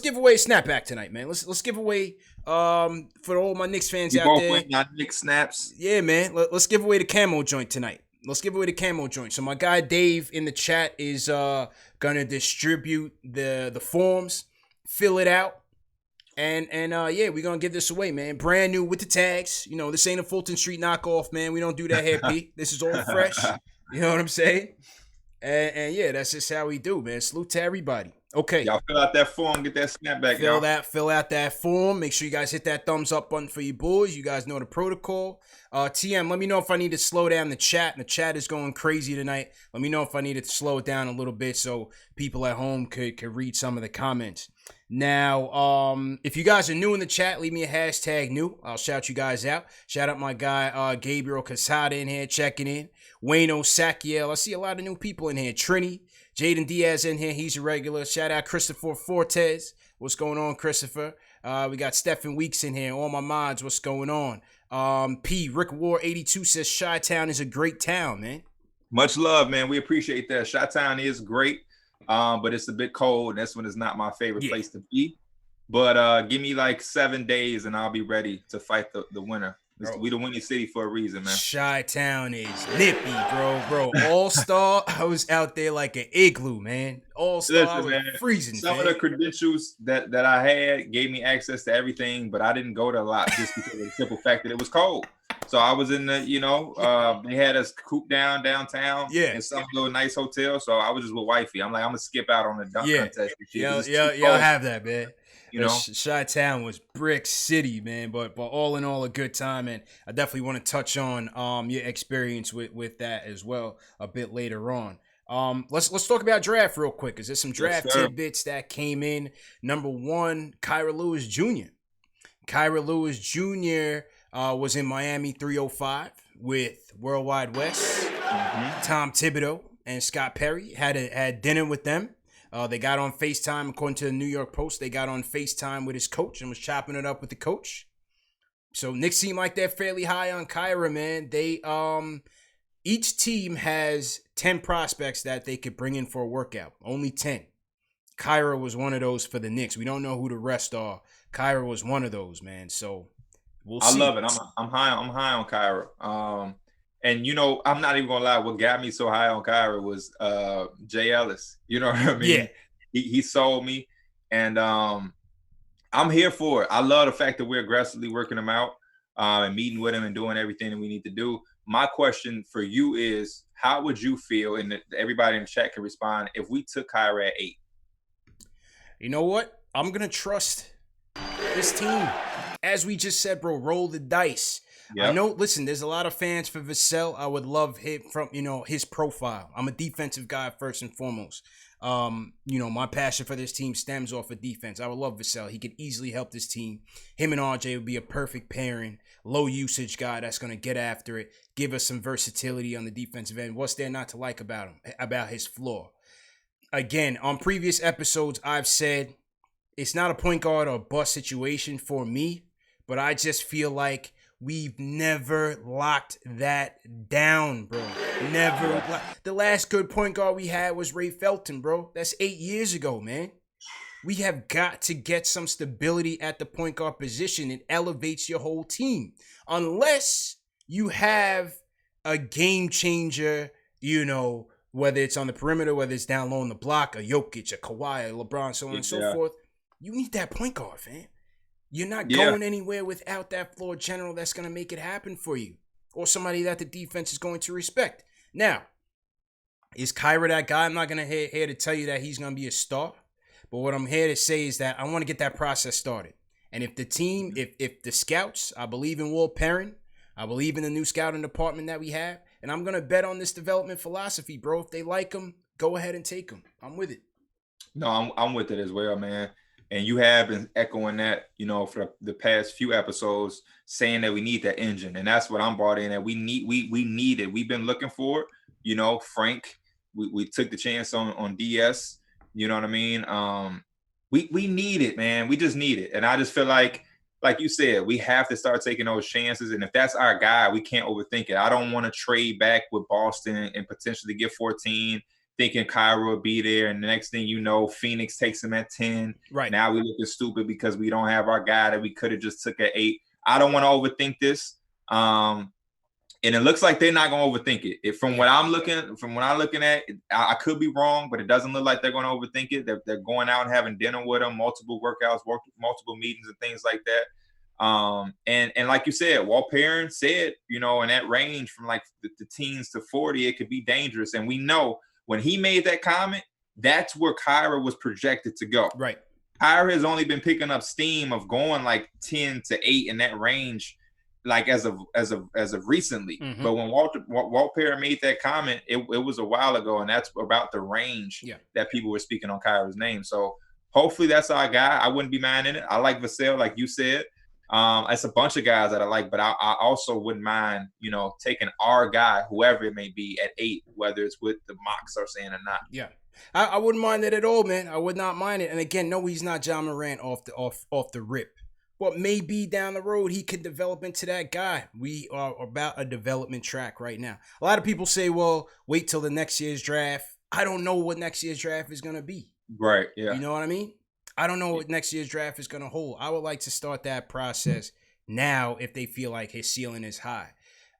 give away a snapback tonight, man. Let's give away for all my Knicks fans out there. Both our Knicks snaps. Yeah, man. Let's give away the camo joint tonight. So my guy Dave in the chat is gonna distribute the forms, fill it out, and we're gonna give this away, man. Brand new with the tags. This ain't a Fulton Street knockoff, man. We don't do that here, P. This is all fresh. You know what I'm saying? And yeah, that's just how we do, man. Salute to everybody. Okay. Y'all fill out that form, get that snapback. Fill out that form. Make sure you guys hit that thumbs up button for you boys. You guys know the protocol. TM, let me know if I need to slow down the chat. The chat is going crazy tonight. Let me know if I need to slow it down a little bit so people at home could read some of the comments. Now, if you guys are new in the chat, leave me a hashtag new. I'll shout you guys out. Shout out my guy Gabriel Casada in here checking in. Wayne O'Sakiel. I see a lot of new people in here. Trini. Jaden Diaz in here. He's a regular. Shout out Christopher Fortes. What's going on, Christopher? We got Stephen Weeks in here. All my mods, what's going on? Rick War 82 says Chi-Town is a great town, man. Much love, man. We appreciate that. Chi-Town is great, but it's a bit cold. And this one is not my favorite place to be. But give me like 7 days and I'll be ready to fight the winner. We the winning city for a reason, man. Chi-Town is nippy, bro. All-Star, I was out there like an igloo, man. All-Star, was freezing. Some of the credentials that I had gave me access to everything, but I didn't go to a lot just because of the simple fact that it was cold. So I was in the, they had us cooped downtown in some little nice hotel. So I was just with wifey. I'm like, I'm gonna skip out on the dunk contest. Y'all have that, man. Chi-Town was brick city, man, but all in all a good time, and I definitely want to touch on your experience with that as well a bit later on. Let's talk about draft real quick, because there's some draft tidbits that came in. Number one, Kyra Lewis Jr. Kyra Lewis Jr. Was in Miami 305 with Worldwide West. Tom Thibodeau and Scott Perry had dinner with them. They got on FaceTime, according to the New York Post. They got on FaceTime with his coach and was chopping it up with the coach. So Knicks seem like they're fairly high on Kyra, man. Each team has 10 prospects that they could bring in for a workout. Only 10. Kyra was one of those for the Knicks. We don't know who the rest are. Kyra was one of those, man. So we'll see. I love it. I'm high on Kyra. And I'm not even gonna lie. What got me so high on Kyra was Jay Ellis. You know what I mean? Yeah. He sold me, and I'm here for it. I love the fact that we're aggressively working him out and meeting with him and doing everything that we need to do. My question for you is, how would you feel, and everybody in the chat can respond, if we took Kyra at 8? You know what? I'm going to trust this team. As we just said, bro, roll the dice. Yep. I know, listen, there's a lot of fans for Vassell. I would love him from, his profile. I'm a defensive guy first and foremost. My passion for this team stems off of defense. I would love Vassell. He could easily help this team. Him and RJ would be a perfect pairing. Low usage guy that's going to get after it, give us some versatility on the defensive end. What's there not to like about him, about his floor? Again, on previous episodes, I've said it's not a point guard or bust situation for me, but I just feel like we've never locked that down, bro. Never. The last good point guard we had was Ray Felton, bro. That's 8 years ago, man. We have got to get some stability at the point guard position. It elevates your whole team. Unless you have a game changer, whether it's on the perimeter, whether it's down low on the block, a Jokic, a Kawhi, a LeBron, so on and so forth. You need that point guard, fam. You're not going anywhere without that floor general that's going to make it happen for you, or somebody that the defense is going to respect. Now, is Kyra that guy? I'm not going to here to tell you that he's going to be a star, but what I'm here to say is that I want to get that process started. And if the team, if the scouts, I believe in Will Perrin, I believe in the new scouting department that we have, and I'm going to bet on this development philosophy, bro. If they like him, go ahead and take him. I'm with it. No, I'm with it as well, man. And you have been echoing that, for the past few episodes, saying that we need that engine. And that's what I'm brought in, that we need it. We've been looking for it. Frank, we took the chance on DS. You know what I mean? We need it, man. We just need it. And I just feel like you said, we have to start taking those chances. And if that's our guy, we can't overthink it. I don't want to trade back with Boston and potentially get 14, thinking Kyra will be there. And the next thing you know, Phoenix takes him at 10. Right. Now we looking stupid because we don't have our guy that we could have just took at 8. I don't want to overthink this. And it looks like they're not going to overthink it. From what I'm looking at, I could be wrong, but it doesn't look like they're going to overthink it. They're going out and having dinner with them, multiple workouts, multiple meetings and things like that. And like you said, Walt Perrin said, in that range from like the teens to 40, it could be dangerous. And we know when he made that comment, that's where Kyra was projected to go. Right. Kyra has only been picking up steam of going like 10 to 8 in that range, like as of recently. Mm-hmm. But when Walt Perrin made that comment, it was a while ago, and that's about the range that people were speaking on Kyra's name. So hopefully that's our guy. I wouldn't be minding it. I like Vassell, like you said. It's a bunch of guys that I like, but I also wouldn't mind, taking our guy, whoever it may be, at 8, whether it's with the mocks are saying or not. Yeah. I wouldn't mind it at all, man. I would not mind it. And again, no, he's not John Morant off the rip. But maybe down the road he could develop into that guy. We are about a development track right now. A lot of people say, well, wait till the next year's draft. I don't know what next year's draft is going to be. Right, yeah. You know what I mean? I don't know what next year's draft is going to hold. I would like to start that process now if they feel like his ceiling is high.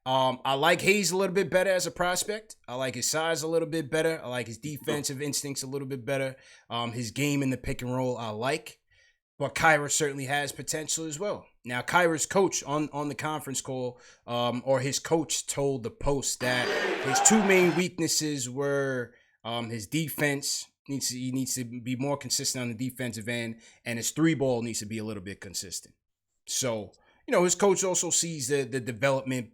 I like Hayes a little bit better as a prospect. I like his size a little bit better. I like his defensive instincts a little bit better. His game in the pick and roll I like. But Kyra certainly has potential as well. Now, Kyra's coach on the conference call, or his coach told the Post that his 2 main weaknesses were his defense. He needs to be more consistent on the defensive end, and his 3-ball needs to be a little bit consistent. So, his coach also sees the development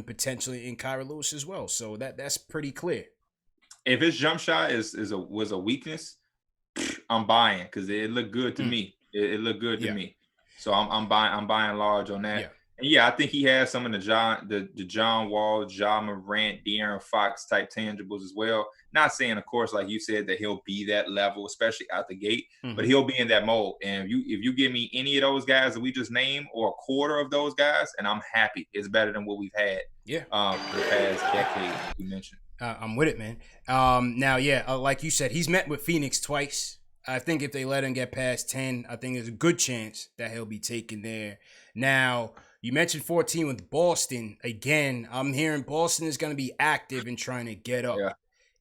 potential in Kyra Lewis as well. So that's pretty clear. If his jump shot was a weakness, I'm buying, because it looked good to me. It looked good to me. So I'm buying large on that. And yeah, I think he has some of the John Wall, John Morant, De'Aaron Fox type tangibles as well. Not saying, of course, like you said, that he'll be that level, especially out the gate, but he'll be in that mold. And if you give me any of those guys that we just named, or a quarter of those guys, and I'm happy. It's better than what we've had. For the past decade, like you mentioned. I'm with it, man. Now, like you said, he's met with Phoenix twice. I think if they let him get past 10, I think there's a good chance that he'll be taken there. Now, you mentioned 14 with Boston. Again, I'm hearing Boston is going to be active and trying to get up. Yeah.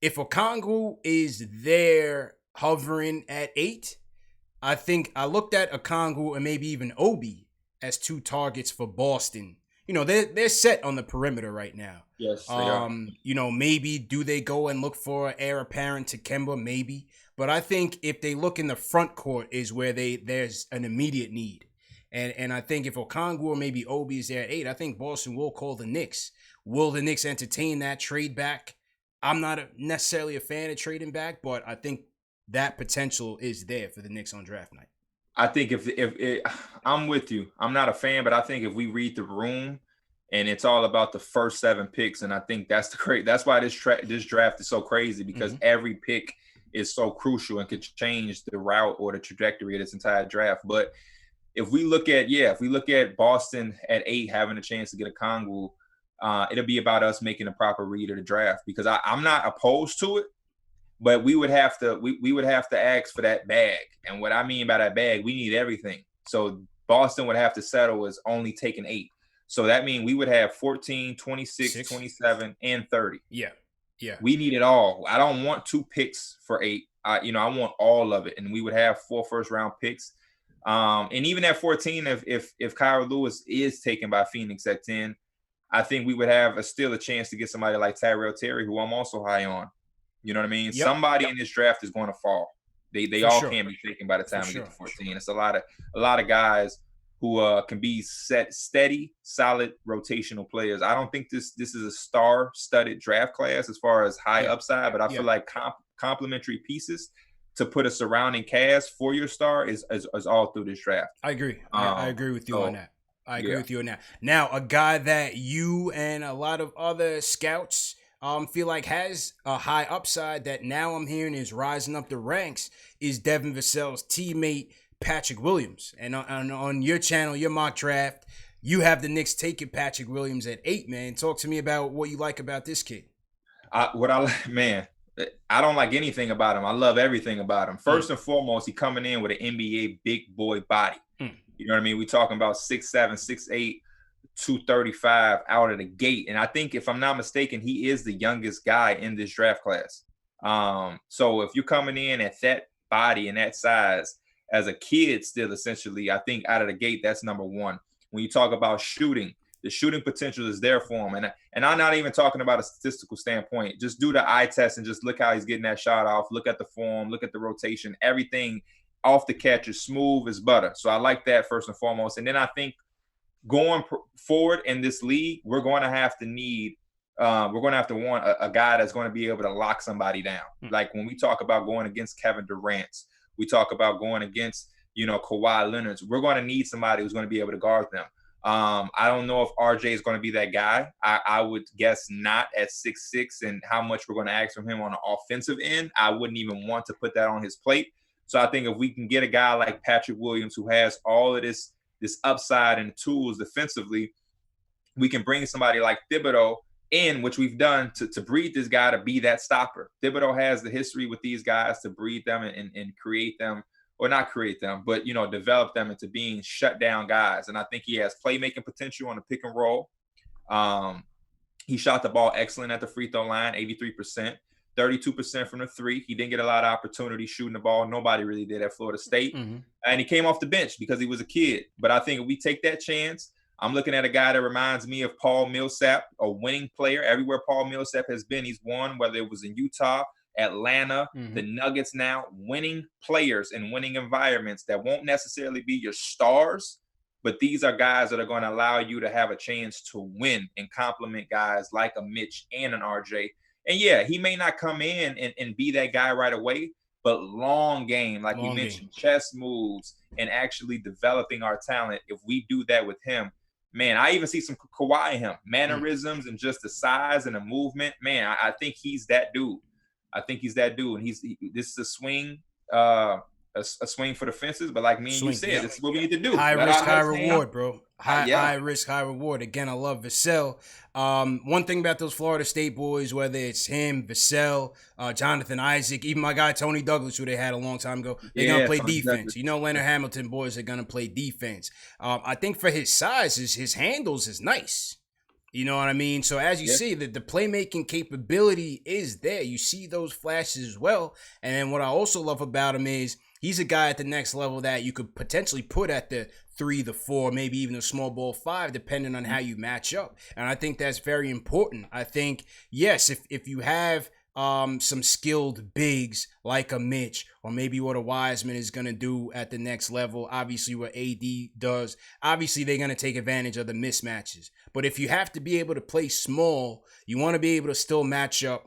If Okongwu is there hovering at 8, I think I looked at Okongwu and maybe even Obi as 2 targets for Boston. You know, they're set on the perimeter right now. Yes, they are. You know, maybe do they go and look for heir apparent to Kemba? Maybe. But I think if they look in the front court is where there's an immediate need. And I think if Okongwu or maybe Obi is there at 8, I think Boston will call the Knicks. Will the Knicks entertain that trade back? I'm not necessarily a fan of trading back, but I think that potential is there for the Knicks on draft night. I think if I'm with you, I'm not a fan, but I think if we read the room and it's all about the first 7 picks, and I think that's why this draft is so crazy, because every pick is so crucial and could change the route or the trajectory of this entire draft. But if we look at Boston at 8 having a chance to get a Okongwu, it'll be about us making a proper read of the draft, because I'm not opposed to it, but we would have to ask for that bag. And what I mean by that bag, we need everything. So Boston would have to settle as only taking 8. So that means we would have 14, 26, 27, and 30. Yeah. We need it all. I don't want 2 picks for 8. I want all of it. And we would have 4 first-round picks. And even at 14, if Kyle Lewis is taken by Phoenix at 10, I think we would have still a chance to get somebody like Tyrell Terry, who I'm also high on. You know what I mean? Yep. Somebody in this draft is going to fall. They all can be taken by the time we get to 14. It's a lot of guys who can be steady, solid rotational players. I don't think this is a star-studded draft class as far as high upside, but I feel like complementary pieces to put a surrounding cast for your star is all through this draft. I agree. I agree with you on that. I agree with you on that. Now, a guy that you and a lot of other scouts feel like has a high upside that now I'm hearing is rising up the ranks is Devin Vassell's teammate, Patrick Williams. And on your channel, your mock draft, you have the Knicks taking Patrick Williams at 8, man. Talk to me about what you like about this kid. I don't like anything about him. I love everything about him. First and foremost, he coming in with an NBA big boy body. You know what I mean? We talking about 6'7", 6'8", 235 out of the gate. And I think, if I'm not mistaken, he is the youngest guy in this draft class. So if you're coming in at that body and that size as a kid still, essentially, I think out of the gate, that's number one. When you talk about shooting, the shooting potential is there for him. And I'm not even talking about a statistical standpoint. Just do the eye test and just look how he's getting that shot off. Look at the form, look at the rotation, everything off the catch is smooth as butter. So I like that first and foremost. And then I think going forward in this league, we're going to have to want a guy that's going to be able to lock somebody down. Like when we talk about going against Kevin Durant, we talk about going against, Kawhi Leonard. We're going to need somebody who's going to be able to guard them. I don't know if RJ is going to be that guy. I would guess not at 6'6", and how much we're going to ask from him on the offensive end. I wouldn't even want to put that on his plate. So I think if we can get a guy like Patrick Williams, who has all of this upside and tools defensively, we can bring somebody like Thibodeau in, which we've done to breed this guy to be that stopper. Thibodeau has the history with these guys to breed them and create them, or not create them, but, develop them into being shut down guys. And I think he has playmaking potential on the pick and roll. He shot the ball excellent at the free throw line, 83%. 32% from the 3. He didn't get a lot of opportunity shooting the ball. Nobody really did at Florida State. And he came off the bench because he was a kid. But I think if we take that chance, I'm looking at a guy that reminds me of Paul Millsap, a winning player. Everywhere Paul Millsap has been, he's won, whether it was in Utah, Atlanta, the Nuggets now, winning players in winning environments that won't necessarily be your stars, but these are guys that are going to allow you to have a chance to win and complement guys like a Mitch and an RJ. And yeah, he may not come in and be that guy right away, but long game, like we mentioned, chess moves and actually developing our talent. If we do that with him, man, I even see some Kawhi in him, mannerisms and just the size and the movement. Man, I think he's that dude. And this is a swing, a swing for the fences. But like me and you said, this is what we need to do. High risk, high reward, bro. High risk, high reward. Again, I love Vassell. One thing about those Florida State boys, whether it's him, Vassell, Jonathan Isaac, even my guy Tony Douglas, who they had a long time ago, they're gonna play defense. You know, Leonard Hamilton boys are gonna play defense. I think for his size, his handles is nice. You know what I mean? So as you see, the playmaking capability is there. You see those flashes as well. And then what I also love about him is he's a guy at the next level that you could potentially put at the 3, the 4, maybe even a small ball 5, depending on how you match up. And I think that's very important. I think, yes, if you have some skilled bigs like a Mitch, or maybe what a Wiseman is going to do at the next level, obviously what AD does, obviously they're going to take advantage of the mismatches. But if you have to be able to play small, you want to be able to still match up,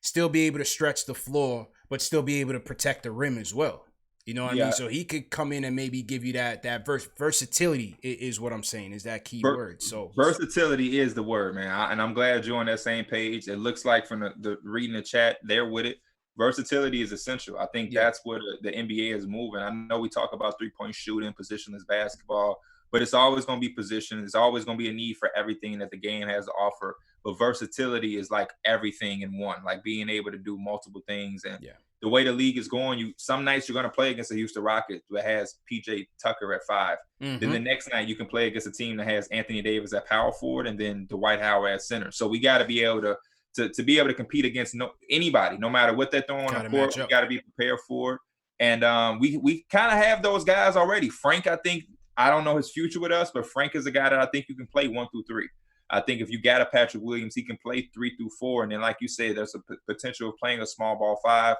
still be able to stretch the floor, but still be able to protect the rim as well. You know what I mean? So he could come in and maybe give you that versatility is what I'm saying, is that key word. So versatility is the word, man. And I'm glad you're on that same page. It looks like from the reading the chat, they're with it. Versatility is essential. I think that's where the NBA is moving. I know we talk about 3-point shooting, positionless basketball, but it's always going to be position. There's always going to be a need for everything that the game has to offer. But versatility is like everything in one, like being able to do multiple things. And the way the league is going, some nights you're going to play against the Houston Rockets that has PJ Tucker at 5. Then the next night you can play against a team that has Anthony Davis at power forward and then Dwight Howard at center. So we got to be able to be able to compete against anybody, no matter what they're throwing on the court. We got to be prepared for it. And we kind of have those guys already. Frank, I don't know his future with us, but Frank is a guy that I think you can play 1 through 3. I think if you got a Patrick Williams, he can play 3 through 4. And then, like you said, there's a potential of playing a small ball 5.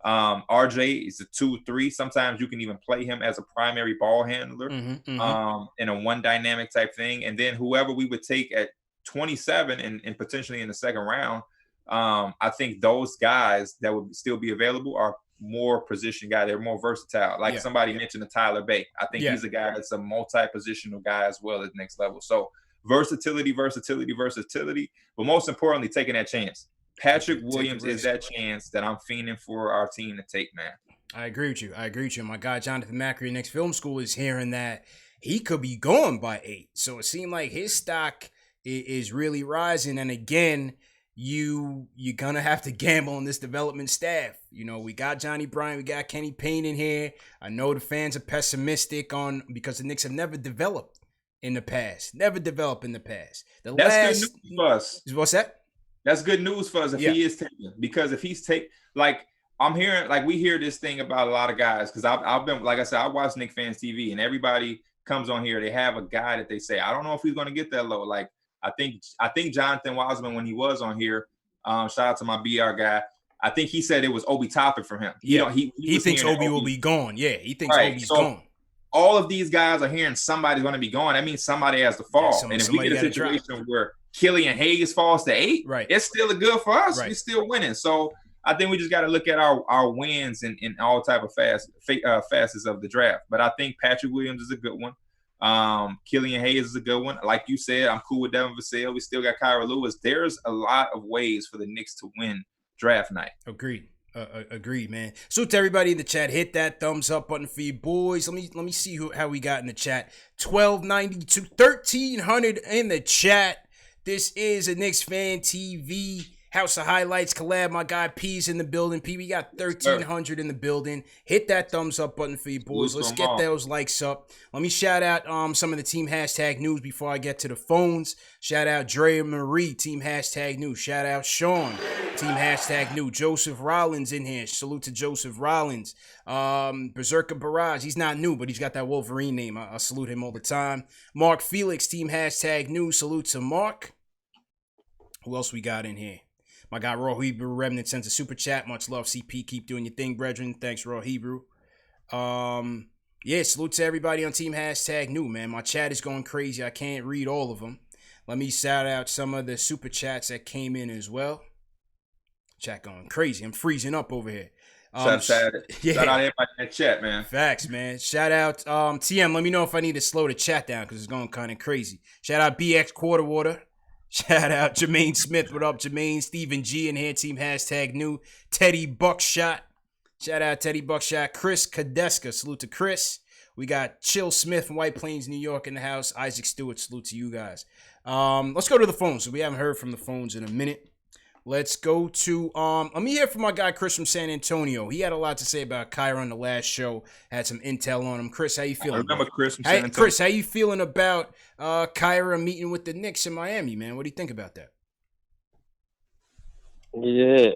RJ is a 2-3. Sometimes you can even play him as a primary ball handler in a one dynamic type thing. And then whoever we would take at 27 and potentially in the second round, I think those guys that would still be available are more position guy. They're more versatile. Like somebody mentioned the Tyler Bay. I think he's a guy that's a multi-positional guy as well at the next level. So versatility. But most importantly, taking that chance. Patrick Williams is that chance that I'm fiending for our team to take, man. I agree with you. My guy Jonathan Macri, Knicks Film School, is hearing that he could be gone by 8. So it seemed like his stock is really rising. And again, you're gonna have to gamble on this development staff. You know, we got Johnny Bryant, we got Kenny Payne in here. I know the fans are pessimistic because the Knicks have never developed in the past. That's good news for us. What's that? That's good news for us if he is taken. Because if he's taken, like I'm hearing, like we hear this thing about a lot of guys. Because I've been, like I said, I watch KnicksFanTV, and everybody comes on here. They have a guy that they say, I don't know if he's going to get that low. Like I think Jonathan Wiseman, when he was on here, shout out to my BR guy. I think he said it was Obi Toppin from him. Yeah, you know, he thinks Obi will be gone. Yeah, he thinks Obi's gone. All of these guys are hearing somebody's going to be gone. That means somebody has to fall. And if we get a situation where Killian Hayes falls to 8, it's still a good for us. We're still winning. So I think we just got to look at our wins in all type of facets of the draft. But I think Patrick Williams is a good one. Killian Hayes is a good one. Like you said, I'm cool with Devin Vassell. We still got Kyra Lewis. There's a lot of ways for the Knicks to win draft night. Agreed, man. So to everybody in the chat, hit that thumbs up button for you boys. Let me see how we got in the chat. 1292, 1300 in the chat. This is a KnicksFanTV House of Highlights collab. My guy P's in the building. P, we got 1300 in the building. Hit that thumbs up button for you boys. Let's get those likes up. Let me shout out some of the team hashtag news before I get to the phones. Shout out Dre Marie, team hashtag news. Shout out Sean, team hashtag new. Joseph Rollins in here. Salute to Joseph Rollins. Berserker Barrage, he's not new, but he's got that Wolverine name. I salute him all the time. Mark Felix, team hashtag new. Salute to Mark. Who else we got in here? My guy Raw Hebrew Remnant sends a super chat. Much love, CP. Keep doing your thing, brethren. Thanks, Raw Hebrew. Salute to everybody on team hashtag new, man. My chat is going crazy. I can't read all of them. Let me shout out some of the super chats that came in as well. Chat going crazy. I'm freezing up over here. Shout out everybody in that chat, man. Facts, man. Shout out TM. Let me know if I need to slow the chat down because it's going kind of crazy. Shout out BX Quarterwater. Shout out Jermaine Smith. What up, Jermaine? Stephen G in here. Team hashtag new. Teddy Buckshot. Shout out Teddy Buckshot. Chris Kadeska. Salute to Chris. We got Chill Smith from White Plains, New York in the house. Isaac Stewart. Salute to you guys. Let's go to the phones. So we haven't heard from the phones in a minute. Let's go to let me hear from my guy Chris from San Antonio. He had a lot to say about Kyra on the last show. Had some intel on him. Chris, how you feeling? I remember Chris from San Antonio. Chris, how you feeling about Kyra meeting with the Knicks in Miami, man? What do you think about that? Yeah,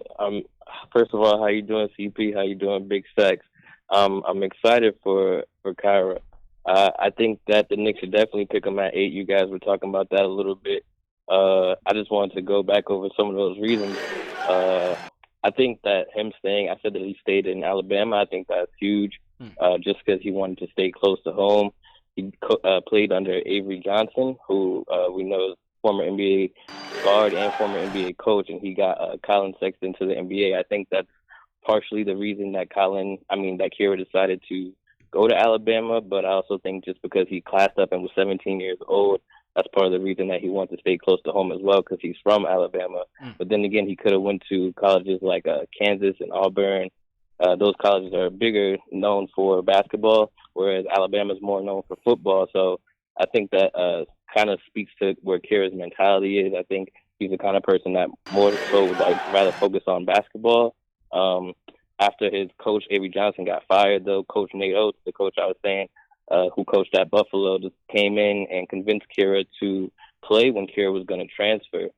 first of all, how you doing, CP? How you doing, Big Stacks? I'm excited for Kyra. I think that the Knicks should definitely pick him at 8. You guys were talking about that a little bit. I just wanted to go back over some of those reasons. I think that him staying, I said that he stayed in Alabama. I think that's huge, just because he wanted to stay close to home. He played under Avery Johnson, who we know is former NBA guard and former NBA coach, and he got Colin Sexton to the NBA. I think that's partially the reason that Kyra decided to go to Alabama, but I also think just because he classed up and was 17 years old, that's part of the reason that he wants to stay close to home as well, because he's from Alabama. But then again, he could have went to colleges like Kansas and Auburn. Those colleges are bigger, known for basketball, whereas Alabama is more known for football. So I think that kind of speaks to where Kyra's mentality is. I think he's the kind of person that more so would rather focus on basketball. After his coach, Avery Johnson, got fired, though, Coach Nate Oates, the coach I was saying, who coached at Buffalo, just came in and convinced Kyra to play when Kyra was going to transfer.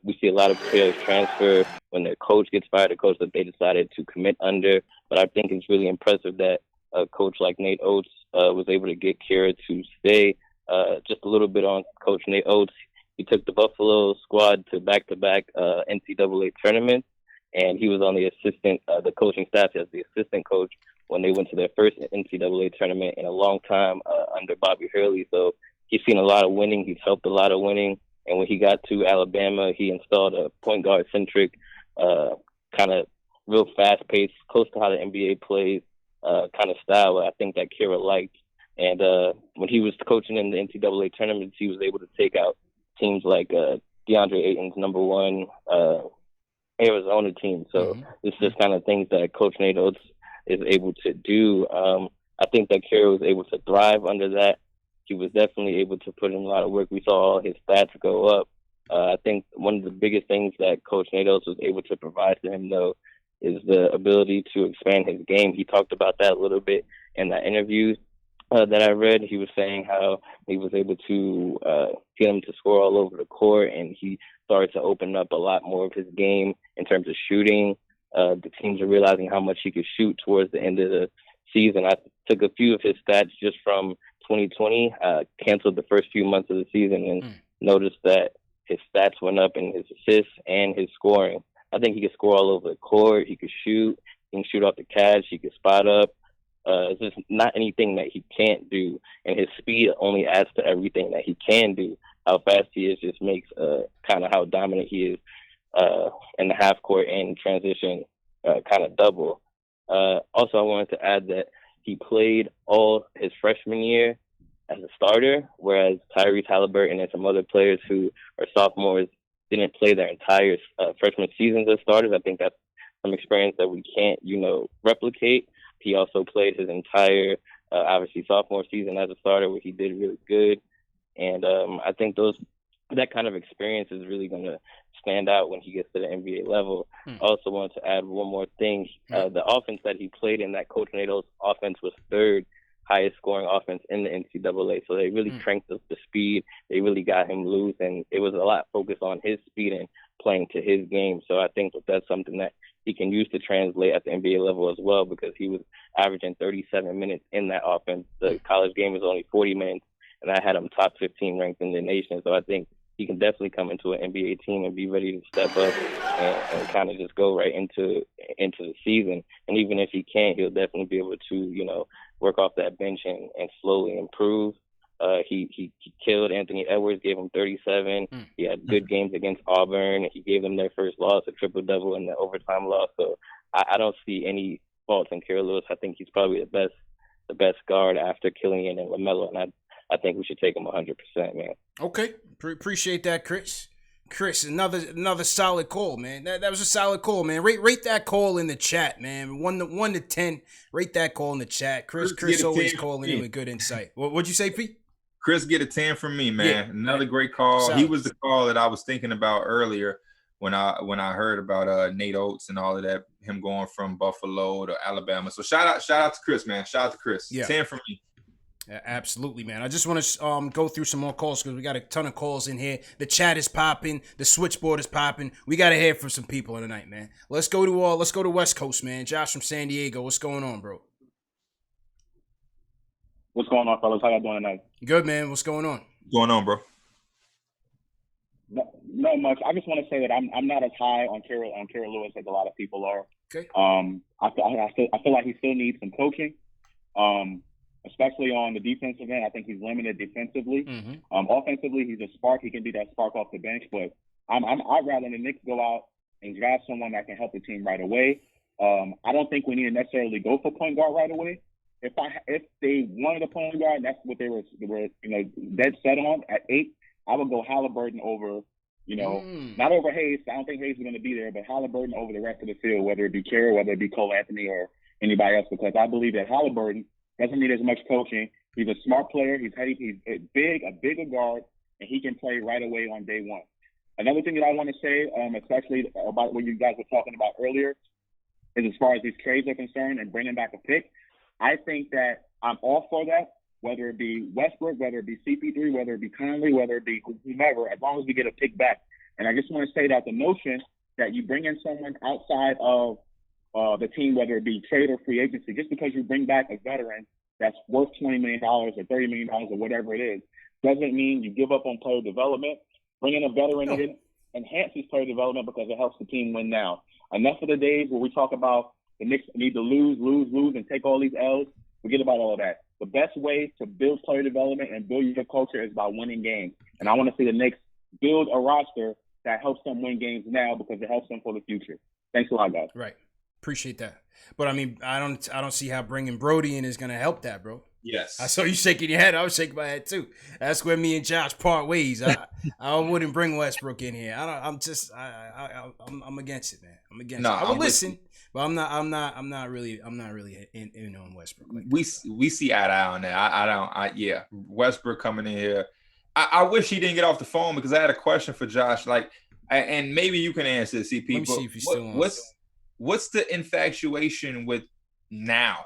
We see a lot of players transfer when their coach gets fired, a coach that they decided to commit under. But I think it's really impressive that a coach like Nate Oates was able to get Kyra to stay. Just a little bit on Coach Nate Oates. He took the Buffalo squad to back-to-back NCAA tournaments, and he was on the coaching staff as the assistant coach when they went to their first NCAA tournament in a long time under Bobby Hurley. So he's seen a lot of winning. He's helped a lot of winning. And when he got to Alabama, he installed a point guard-centric, kind of real fast-paced, close to how the NBA plays kind of style I think that Kyra liked. And when he was coaching in the NCAA tournaments, he was able to take out teams like DeAndre Ayton's number 1 Arizona team. So it's just kind of things that Coach Nate Oates is able to do. I think that Kyra was able to thrive under that. He was definitely able to put in a lot of work. We saw all his stats go up. I think one of the biggest things that Coach Nate Oates was able to provide to him, though, is the ability to expand his game. He talked about that a little bit in that interview that I read. He was saying how he was able to get him to score all over the court, and he started to open up a lot more of his game in terms of shooting. The teams are realizing how much he could shoot towards the end of the season. I took a few of his stats just from 2020, canceled the first few months of the season, and noticed that his stats went up in his assists and his scoring. I think he could score all over the court. He could shoot. He can shoot off the catch. He could spot up. It's just not anything that he can't do. And his speed only adds to everything that he can do. How fast he is just makes kind of how dominant he is in the half court and transition kind of double. Also, I wanted to add that he played all his freshman year as a starter, whereas Tyrese Halliburton and some other players who are sophomores didn't play their entire freshman seasons as starters. I think that's some experience that we can't, replicate. He also played his entire, obviously, sophomore season as a starter, where he did really good. And I think that kind of experience is really going to stand out when he gets to the NBA level. I also wanted to add one more thing. The offense that he played in, that Coach Nate Oates offense, was third highest scoring offense in the NCAA. So they really cranked up the speed. They really got him loose, and it was a lot focused on his speed and playing to his game. So I think that that's something that he can use to translate at the NBA level as well, because he was averaging 37 minutes in that offense. The college game was only 40 minutes, and I had him top 15 ranked in the nation. So I think he can definitely come into an NBA team and be ready to step up and kind of just go right into the season. And even if he can't, he'll definitely be able to, work off that bench and slowly improve. He killed Anthony Edwards, gave him 37. He had good games against Auburn. He gave them their first loss, a triple-double in the overtime loss. So I don't see any faults in Kira Lewis. I think he's probably the best guard after Killian and LaMelo, and I think we should take him 100%, man. Okay, appreciate that, Chris. Chris, another solid call, man. That was a solid call, man. Rate that call in the chat, man. 1 to 10. Rate that call in the chat. Chris always calling in with good insight. What'd you say, Pete? Chris get a 10 from me, man. Yeah, another great call. Solid. He was the call that I was thinking about earlier when I heard about Nate Oates and all of that, him going from Buffalo to Alabama. So shout out to Chris, man. Shout out to Chris. Yeah. 10 from me. Yeah, absolutely, man. I just want to go through some more calls because we got a ton of calls in here. The chat is popping. The switchboard is popping. We got to hear from some people tonight, man. Let's go to West Coast, man. Josh from San Diego. What's going on, bro? What's going on, fellas? How y'all doing tonight? Good, man. What's going on? What's going on, bro? Not much. I just want to say that I'm not as high on Kira Lewis as a lot of people are. Okay. I feel like he still needs some coaching. Especially on the defensive end. I think he's limited defensively. Mm-hmm. Offensively, he's a spark. He can be that spark off the bench. But I'd rather the Knicks go out and draft someone that can help the team right away. I don't think we need to necessarily go for point guard right away. If they wanted a point guard, that's what they were dead set on at 8. I would go Halliburton over, not over Hayes. I don't think Hayes is going to be there, but Halliburton over the rest of the field, whether it be Kira, whether it be Cole Anthony or anybody else, because I believe that Halliburton doesn't need as much coaching. He's a smart player. He's a bigger guard, and he can play right away on day one. Another thing that I want to say, especially about what you guys were talking about earlier, is as far as these trades are concerned and bringing back a pick, I think that I'm all for that, whether it be Westbrook, whether it be CP3, whether it be Conley, whether it be whomever, as long as we get a pick back. And I just want to say that the notion that you bring in someone outside of the team, whether it be trade or free agency, just because you bring back a veteran that's worth $20 million or $30 million or whatever it is, doesn't mean you give up on player development. Bringing a veteran in enhances player development because it helps the team win now. Enough of the days where we talk about the Knicks need to lose, and take all these L's. Forget about all of that. The best way to build player development and build your culture is by winning games. And I want to see the Knicks build a roster that helps them win games now because it helps them for the future. Thanks a lot, guys. Right. Appreciate that. But I mean, I don't see how bringing Brody in is going to help that, bro. Yes. I saw you shaking your head. I was shaking my head too. That's where me and Josh part ways. I wouldn't bring Westbrook in here. I'm against it, man. I'm against it. I would listen, but I'm not really in on Westbrook. Like we see eye to eye on that. Westbrook coming in here. I wish he didn't get off the phone because I had a question for Josh. And maybe you can answer it, CP. Let me see if he's still on. What's the infatuation with now?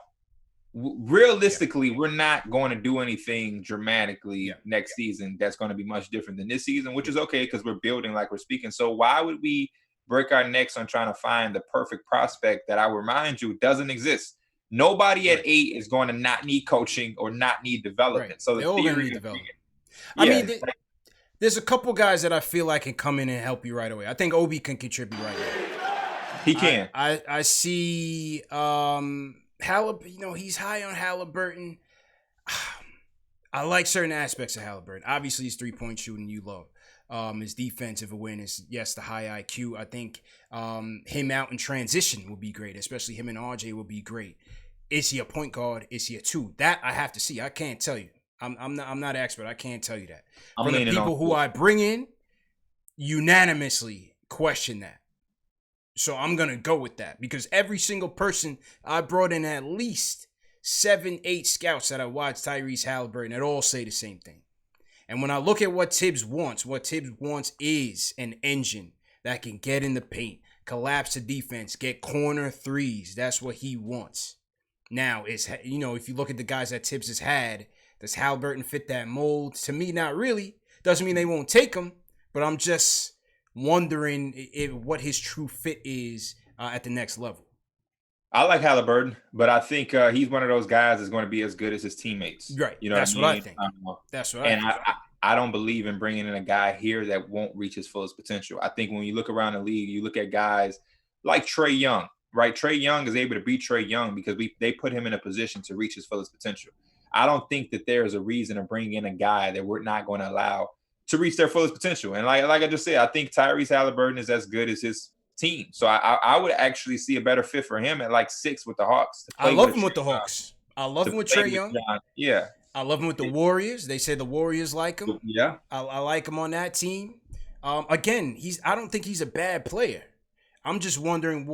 Realistically, we're not going to do anything dramatically next season that's going to be much different than this season, which is okay because we're building like we're speaking. So why would we break our necks on trying to find the perfect prospect that I remind you doesn't exist? Nobody at 8 is going to not need coaching or not need development. Right. So they're all going to need development. I mean, there's a couple guys that I feel like can come in and help you right away. I think Obi can contribute right now. He can. I see Halliburton, he's high on Halliburton. I like certain aspects of Halliburton. Obviously, his three-point shooting you love. His defensive awareness, yes, the high IQ. I think him out in transition would be great, especially him and RJ would be great. Is he a point guard? Is he a 2? That I have to see. I can't tell you. I'm not an expert. I can't tell you that. From the people who I bring in, unanimously question that. So I'm going to go with that because every single person I brought in, at least 7-8 scouts that I watched Tyrese Halliburton, that all say the same thing. And when I look at what Tibbs wants is an engine that can get in the paint, collapse the defense, get corner threes. That's what he wants. Now, if you look at the guys that Tibbs has had, does Halliburton fit that mold? To me, not really. Doesn't mean they won't take him, but I'm just wondering what his true fit is at the next level. I like Halliburton, but I think he's one of those guys that's going to be as good as his teammates. Right. That's what I think. That's what I think. And I don't believe in bringing in a guy here that won't reach his fullest potential. I think when you look around the league, you look at guys like Trae Young, right? Trae Young is able to beat Trae Young because they put him in a position to reach his fullest potential. I don't think that there is a reason to bring in a guy that we're not going to allow to reach their fullest potential. And like I just said, I think Tyrese Halliburton is as good as his team. So I would actually see a better fit for him at like 6 with the Hawks. I love him with the Hawks. I love him with Trae Young. Yeah. I love him with the Warriors. They say the Warriors like him. Yeah. I like him on that team. Again, I don't think he's a bad player. I'm just wondering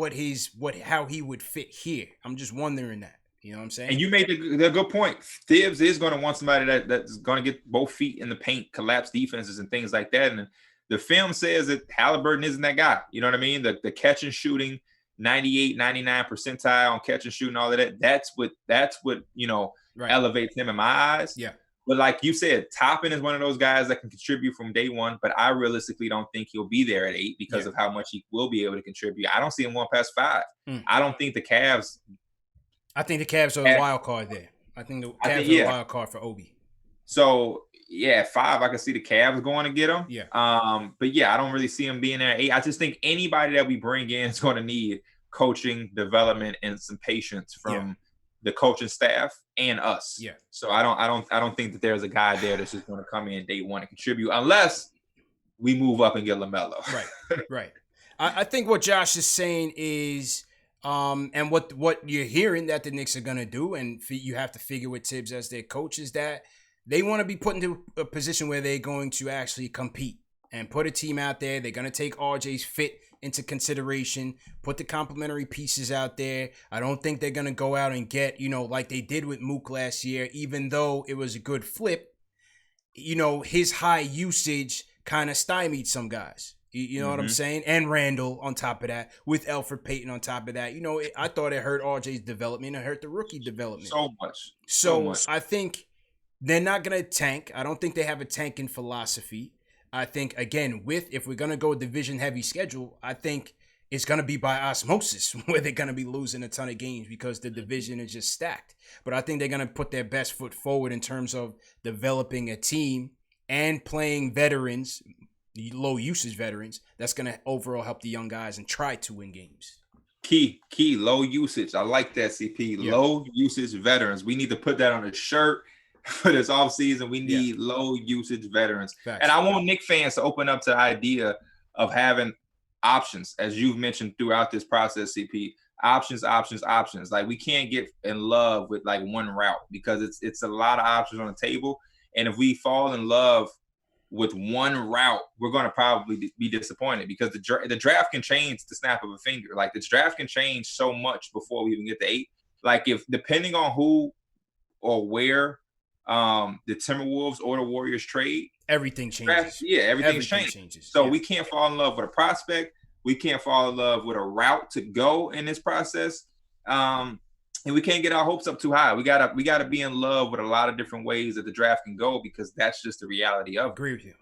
how he would fit here. I'm just wondering that. You know what I'm saying? And you made the good point. Thibs is going to want somebody that's going to get both feet in the paint, collapse defenses and things like that. And the film says that Halliburton isn't that guy. You know what I mean? The catch and shooting, 98, 99 percentile on catch and shooting, all of that. That's what right. elevates him in my eyes. Yeah. But like you said, Toppin is one of those guys that can contribute from day one, but I realistically don't think he'll be there at 8 because of how much he will be able to contribute. I don't see him going past 5. I don't think the Cavs. I think the Cavs are the wild card there. I think the Cavs are the wild card for Obi. So, 5, I can see the Cavs going to get him. Yeah. But I don't really see him being there at 8. I just think anybody that we bring in is going to need coaching, development, and some patience from the coaching staff and us. Yeah. So I don't think that there's a guy there that's just going to come in day one and contribute unless we move up and get LaMelo. Right. I think what Josh is saying is, and what you're hearing that the Knicks are going to do, and you have to figure with Tibbs as their coach, is that they want to be put into a position where they're going to actually compete and put a team out there. They're going to take RJ's fit into consideration, put the complementary pieces out there. I don't think they're going to go out and get, like they did with Mook last year, even though it was a good flip, his high usage kind of stymied some guys. You know what I'm saying? And Randall on top of that, with Elfrid Payton on top of that. I thought it hurt RJ's development. It hurt the rookie development. So much. I think they're not going to tank. I don't think they have a tanking philosophy. I think, again, if we're going to go division-heavy schedule, I think it's going to be by osmosis where they're going to be losing a ton of games because the division is just stacked. But I think they're going to put their best foot forward in terms of developing a team and playing veterans, low-usage veterans, that's going to overall help the young guys and try to win games. Key, low usage. I like that, CP. Yeah. Low usage veterans. We need to put that on a shirt. For this offseason, we need low usage veterans. Facts. And I want Knicks fans to open up to the idea of having options, as you've mentioned throughout this process, CP. Options. Like, we can't get in love with like one route because it's a lot of options on the table. And if we fall in love with one route, we're going to probably be disappointed because the draft can change the snap of a finger. Like, the draft can change so much before we even get to 8. Like, if depending on who or where the Timberwolves or the Warriors trade, everything changes. Everything changes. So we can't fall in love with a prospect. We can't fall in love with a route to go in this process. And we can't get our hopes up too high. We gotta be in love with a lot of different ways that the draft can go because that's just the reality of it.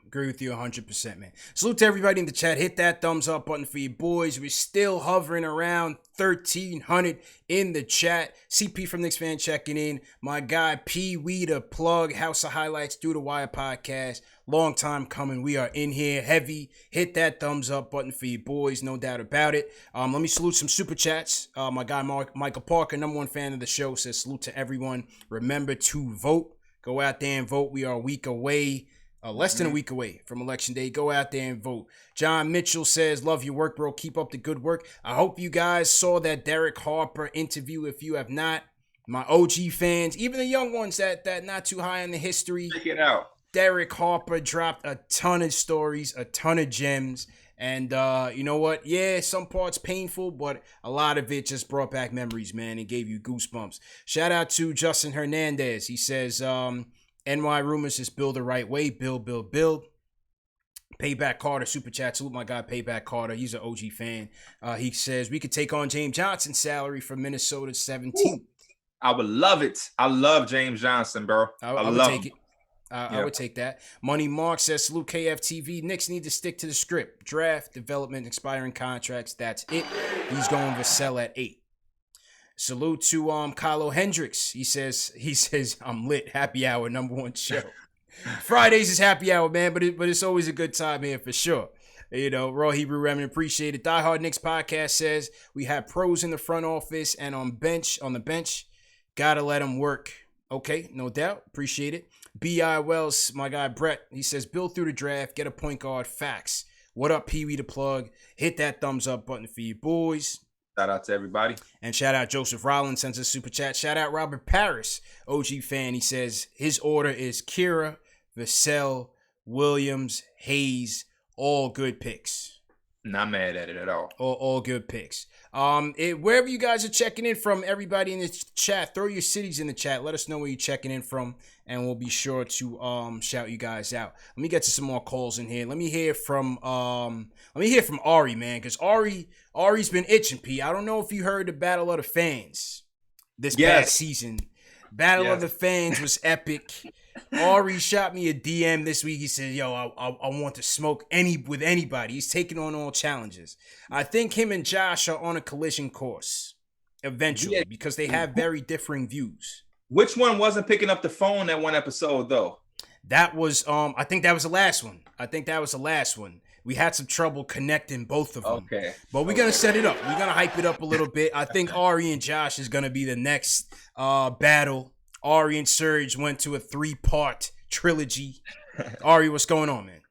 Agree with you 100%, man. Salute to everybody in the chat. Hit that thumbs up button for you boys. We're still hovering around 1,300 in the chat. CP from Knicks Fan checking in. My guy PeeWeeDaPlug, House of Highlights, Through the Wire podcast. Long time coming. We are in here heavy. Hit that thumbs up button for you boys, no doubt about it. Let me salute some super chats. My guy Michael Parker, #1 fan of the show, says salute to everyone. Remember to vote. Go out there and vote. We are a week away. Less than a week away from Election Day. Go out there and vote. John Mitchell says, love your work, bro. Keep up the good work. I hope you guys saw that Derek Harper interview. If you have not, my OG fans, even the young ones that not too high on the history, check it out. Derek Harper dropped a ton of stories, a ton of gems. And you know what? Yeah, some parts painful, but a lot of it just brought back memories, man, and gave you goosebumps. Shout out to Justin Hernandez. He says, NY Rumors is build the right way. Build. Payback Carter, super chat. Salute my guy, Payback Carter. He's an OG fan. He says, we could take on James Johnson's salary from Minnesota 17th. I would love it. I love James Johnson, bro. I would take it. I would take that. Money Mark says, salute KFTV. Knicks need to stick to the script. Draft, development, expiring contracts. That's it. He's going to sell at 8. Salute to Kylo Hendricks. He says I'm lit. Happy hour, #1 show. Fridays is happy hour, man, but it's always a good time here for sure. Raw Hebrew Remnant, appreciate it. Die Hard Knicks podcast says we have pros in the front office and on the bench. Gotta let them work. Okay, no doubt. Appreciate it. B.I. Wells, my guy Brett, he says build through the draft, get a point guard. Facts. What up, PeeWeeDaPlug? Hit that thumbs up button for you boys. Shout out to everybody. And shout out Joseph Rollins, sends a super chat. Shout out Robert Paris, OG fan. He says his order is Kira, Vassell, Williams, Hayes, all good picks. Not mad at it at all. All good picks. Wherever you guys are checking in from, everybody in the chat, throw your cities in the chat. Let us know where you're checking in from, and we'll be sure to shout you guys out. Let me get to some more calls in here. Let me hear from Ari, man, because Ari's been itching. P. I don't know if you heard the Battle of the Fans this past season. Battle of the Fans was epic. Ari shot me a DM this week. He said, yo, I want to smoke with anybody. He's taking on all challenges. I think him and Josh are on a collision course eventually because they have very differing views. Which one wasn't picking up the phone that one episode, though? That was, I think that was the last one. We had some trouble connecting both of them. Okay. But we're going to set it up. We're going to hype it up a little bit. I think Ari and Josh is going to be the next battle. Ari and Surge went to a 3-part trilogy. Ari, what's going on, man?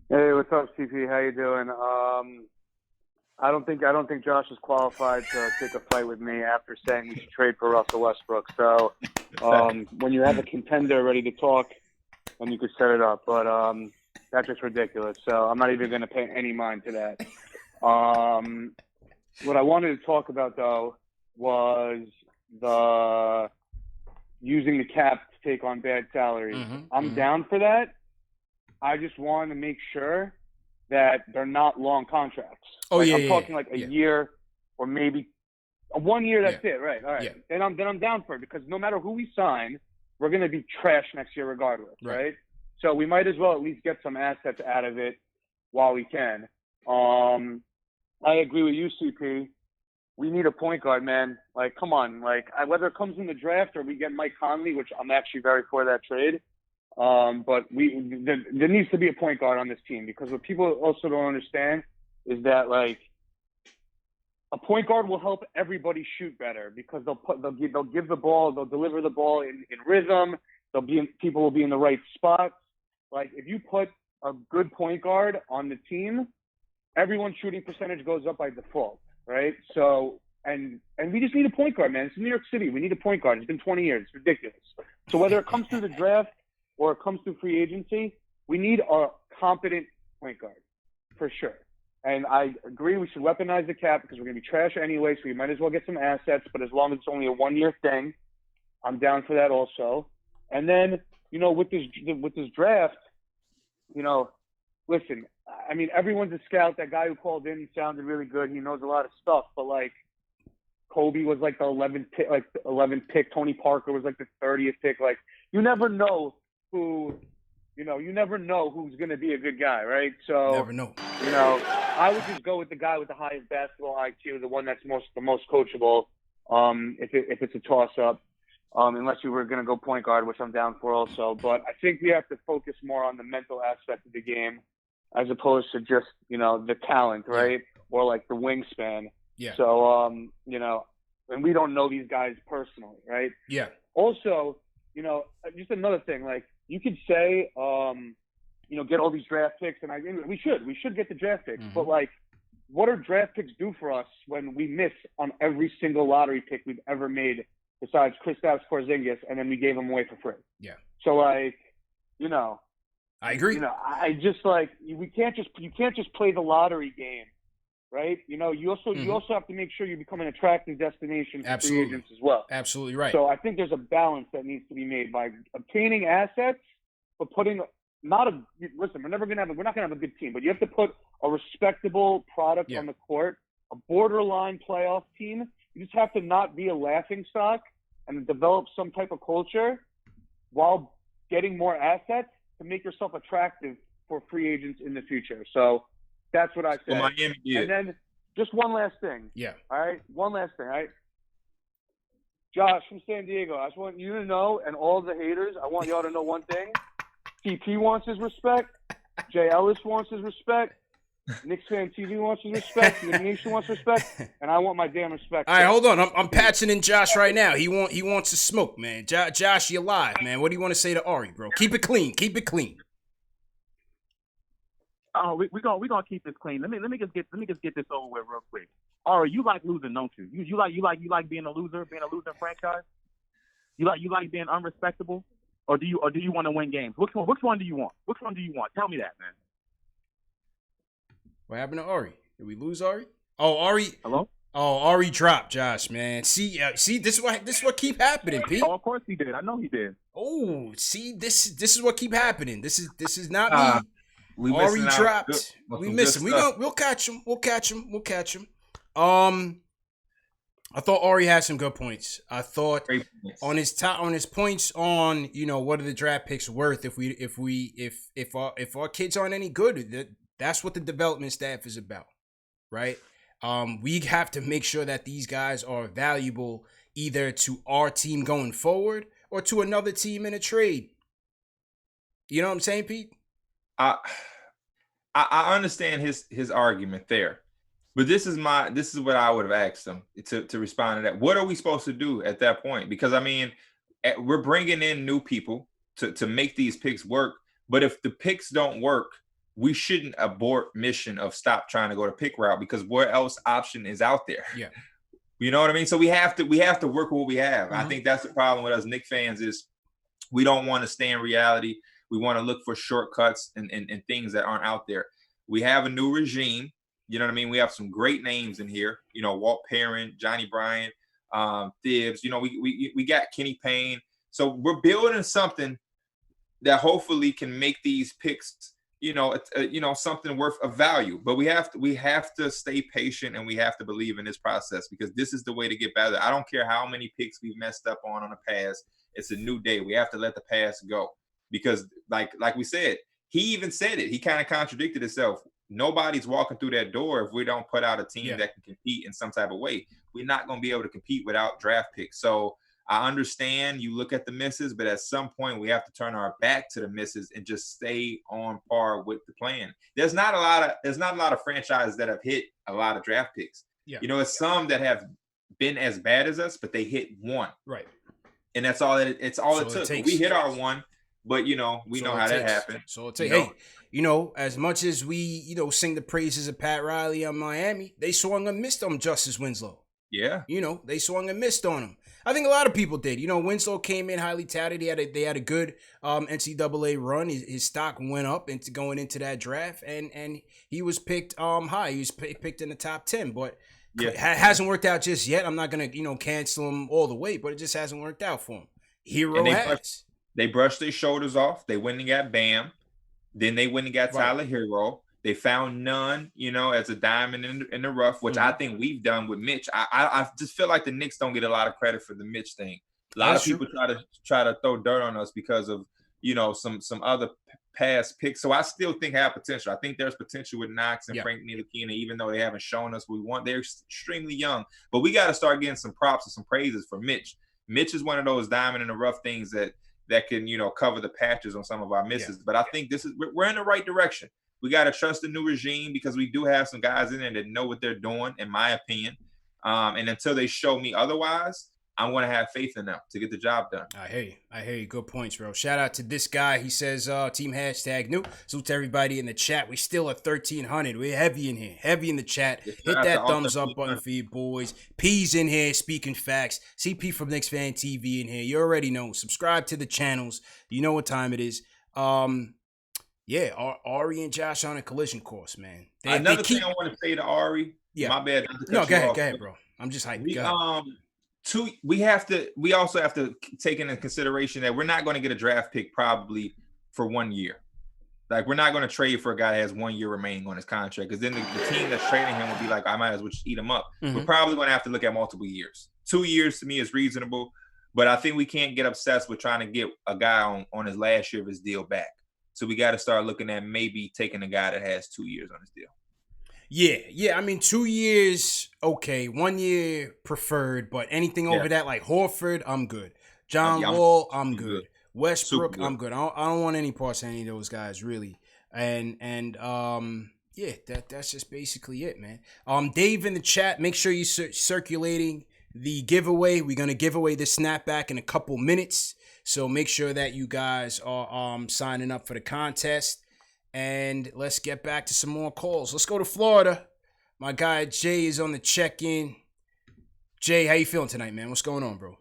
Hey, what's up, CP? How you doing? I don't think Josh is qualified to take a fight with me after saying we should trade for Russell Westbrook. So when you have a contender ready to talk, then you could set it up. But that's just ridiculous. So I'm not even going to pay any mind to that. What I wanted to talk about, though, was the using the cap to take on bad salaries. I'm down for that. I just want to make sure that they're not long contracts. I'm talking like a year or maybe 1 year. That's it, right? All right. Yeah. Then I'm down for it because no matter who we sign, we're going to be trash next year regardless, right? So we might as well at least get some assets out of it while we can. I agree with you, CP. We need a point guard, man. Like, come on. Like, whether it comes in the draft or we get Mike Conley, which I'm actually very for that trade. But there needs to be a point guard on this team because what people also don't understand is that, like, a point guard will help everybody shoot better because they'll give the ball, they'll deliver the ball in rhythm. People will be in the right spots. Like, if you put a good point guard on the team, everyone's shooting percentage goes up by default. Right. So, and we just need a point guard, man. It's New York City. We need a point guard. It's been 20 years. It's ridiculous. So whether it comes through the draft or it comes through free agency, we need a competent point guard for sure. And I agree we should weaponize the cap because we're going to be trash anyway. So we might as well get some assets. But as long as it's only a 1-year thing, I'm down for that also. And then, with this draft, listen, I mean, everyone's a scout. That guy who called in sounded really good. He knows a lot of stuff. But, like, Kobe was, like, the 11th pick. Tony Parker was, like, the 30th pick. Like, you never know who's going to be a good guy, right? So, never know. I would just go with the guy with the highest basketball IQ, the one that's the most coachable, if it's a toss-up, unless you were going to go point guard, which I'm down for also. But I think we have to focus more on the mental aspect of the game as opposed to just, the talent, right? Or like the wingspan. Yeah. So, and we don't know these guys personally, right? Yeah. Also, just another thing, like you could say, get all these draft picks, and we should get the draft picks, but like, what do draft picks do for us when we miss on every single lottery pick we've ever made besides Kristaps Porzingis, and then we gave him away for free? Yeah. So like, I agree. I just like you can't just play the lottery game, right? You also have to make sure you become an attractive destination for free agents as well. Absolutely right. So I think there's a balance that needs to be made by obtaining assets, but putting listen, we're not gonna have a good team, but you have to put a respectable product on the court, a borderline playoff team. You just have to not be a laughing stock and develop some type of culture while getting more assets to make yourself attractive for free agents in the future. So that's what I say. Well, Miami did. And then just one last thing. Yeah. All right. One last thing. All right. Josh from San Diego, I just want you to know, and all the haters, I want y'all to know one thing. CP wants his respect. Jay Ellis wants his respect. KnicksFanTV wants his respect. The Nation wants respect. And I want my damn respect. All right, hold on. I'm patching in Josh right now. He wants to smoke, man. Josh, you live, man. What do you want to say to Ari, bro? Keep it clean. Keep it clean. Oh, we gonna keep this clean. Let me just get this over with real quick. Ari, you like losing, don't you? You like being a loser in franchise? You like being unrespectable, or do you want to win games? Which one do you want? Which one do you want? Tell me that, man. What happened to Ari? Did we lose Ari? Oh, Ari. Hello. Oh, Ari dropped Josh, man. See, this is what keep happening, Pete. Oh, of course he did. I know he did. Oh, see, this is what keep happening. This is not me. Ari dropped. We miss him. We'll catch him. We'll catch him. I thought Ari had some good points. I thought on his points on, what are the draft picks worth if our kids aren't any good. That's what the development staff is about, right? We have to make sure that these guys are valuable either to our team going forward or to another team in a trade. You know what I'm saying, Pete? I understand his argument there, but this is what I would have asked him to respond to that. What are we supposed to do at that point? Because I mean, we're bringing in new people to make these picks work, but if the picks don't work, we shouldn't abort mission of stop trying to go to pick route, because what else option is out there? Yeah. You know what I mean? So we have to work with what we have. Mm-hmm. I think that's the problem with us Knicks fans is we don't want to stay in reality. We want to look for shortcuts and things that aren't out there. We have a new regime. You know what I mean? We have some great names in here. Walt Perrin, Johnny Bryant, Thibs. We got Kenny Payne. So we're building something that hopefully can make these picks something worth of value. But we have to stay patient, and we have to believe in this process, because this is the way to get better. I don't care how many picks we've messed up on the past. It's a new day. We have to let the past go, because like we said, he even said it. He kind of contradicted himself. Nobody's walking through that door if we don't put out a team that can compete in some type of way. We're not going to be able to compete without draft picks. So I understand you look at the misses, but at some point we have to turn our back to the misses and just stay on par with the plan. There's not a lot of franchises that have hit a lot of draft picks. Yeah. It's some that have been as bad as us, but they hit one. Right. And that's all it took. We hit our one, but we know how that happened. So it's hey, as much as we, sing the praises of Pat Riley on Miami, they swung and missed on Justice Winslow. Yeah. They swung and missed on him. I think a lot of people did. Winslow came in highly touted. They had a good NCAA run. His stock went up going into that draft, and he was picked high. He was picked in the top 10, but hasn't worked out just yet. I'm not gonna cancel him all the way, but it just hasn't worked out for him. They brushed their shoulders off. They went and got Bam. Then they went and got Tyler Hero. They found none, as a diamond in the rough, which I think we've done with Mitch. I just feel like the Knicks don't get a lot of credit for the Mitch thing. A lot of people try to throw dirt on us because of some other past picks. So I still think have potential. I think there's potential with Knox and Frank Ntilikina, even though they haven't shown us what we want. They're extremely young, but we got to start getting some props and some praises for Mitch. Mitch is one of those diamond in the rough things that can cover the patches on some of our misses. Yeah. But I think we're in the right direction. We got to trust the new regime, because we do have some guys in there that know what they're doing, in my opinion. And until they show me otherwise, I'm going to have faith in them to get the job done. I hear you. Good points, bro. Shout out to this guy. He says, team #new. Salute to everybody in the chat. We still at 1,300. We're heavy in here. Heavy in the chat. Hit that thumbs up button for you boys. P's in here, speaking facts. CP from KnicksFanTV in here. You already know. Subscribe to the channels. You know what time it is. Yeah, Ari and Josh on a collision course, man. Another thing I want to say to Ari. Yeah. My bad. No, go ahead, bro. I'm just hyped. We also have to take into consideration that we're not going to get a draft pick probably for 1 year. Like, we're not going to trade for a guy that has 1 year remaining on his contract, because then the team that's trading him will be like, I might as well just eat him up. Mm-hmm. We're probably going to have to look at multiple years. 2 years to me is reasonable, but I think we can't get obsessed with trying to get a guy on his last year of his deal back. So we got to start looking at maybe taking a guy that has 2 years on his deal. Yeah. I mean, 2 years, okay. 1 year preferred, but anything over that, like Horford, I'm good. John Wall, I'm good. Westbrook, good. I'm good. I don't want any parts of any of those guys, really. And that's just basically it, man. Dave in the chat, make sure you're circulating the giveaway. We're gonna give away the snapback in a couple minutes. So make sure that you guys are signing up for the contest. And let's get back to some more calls. Let's go to Florida. My guy Jay is on the check-in. Jay, how you feeling tonight, man? What's going on, bro?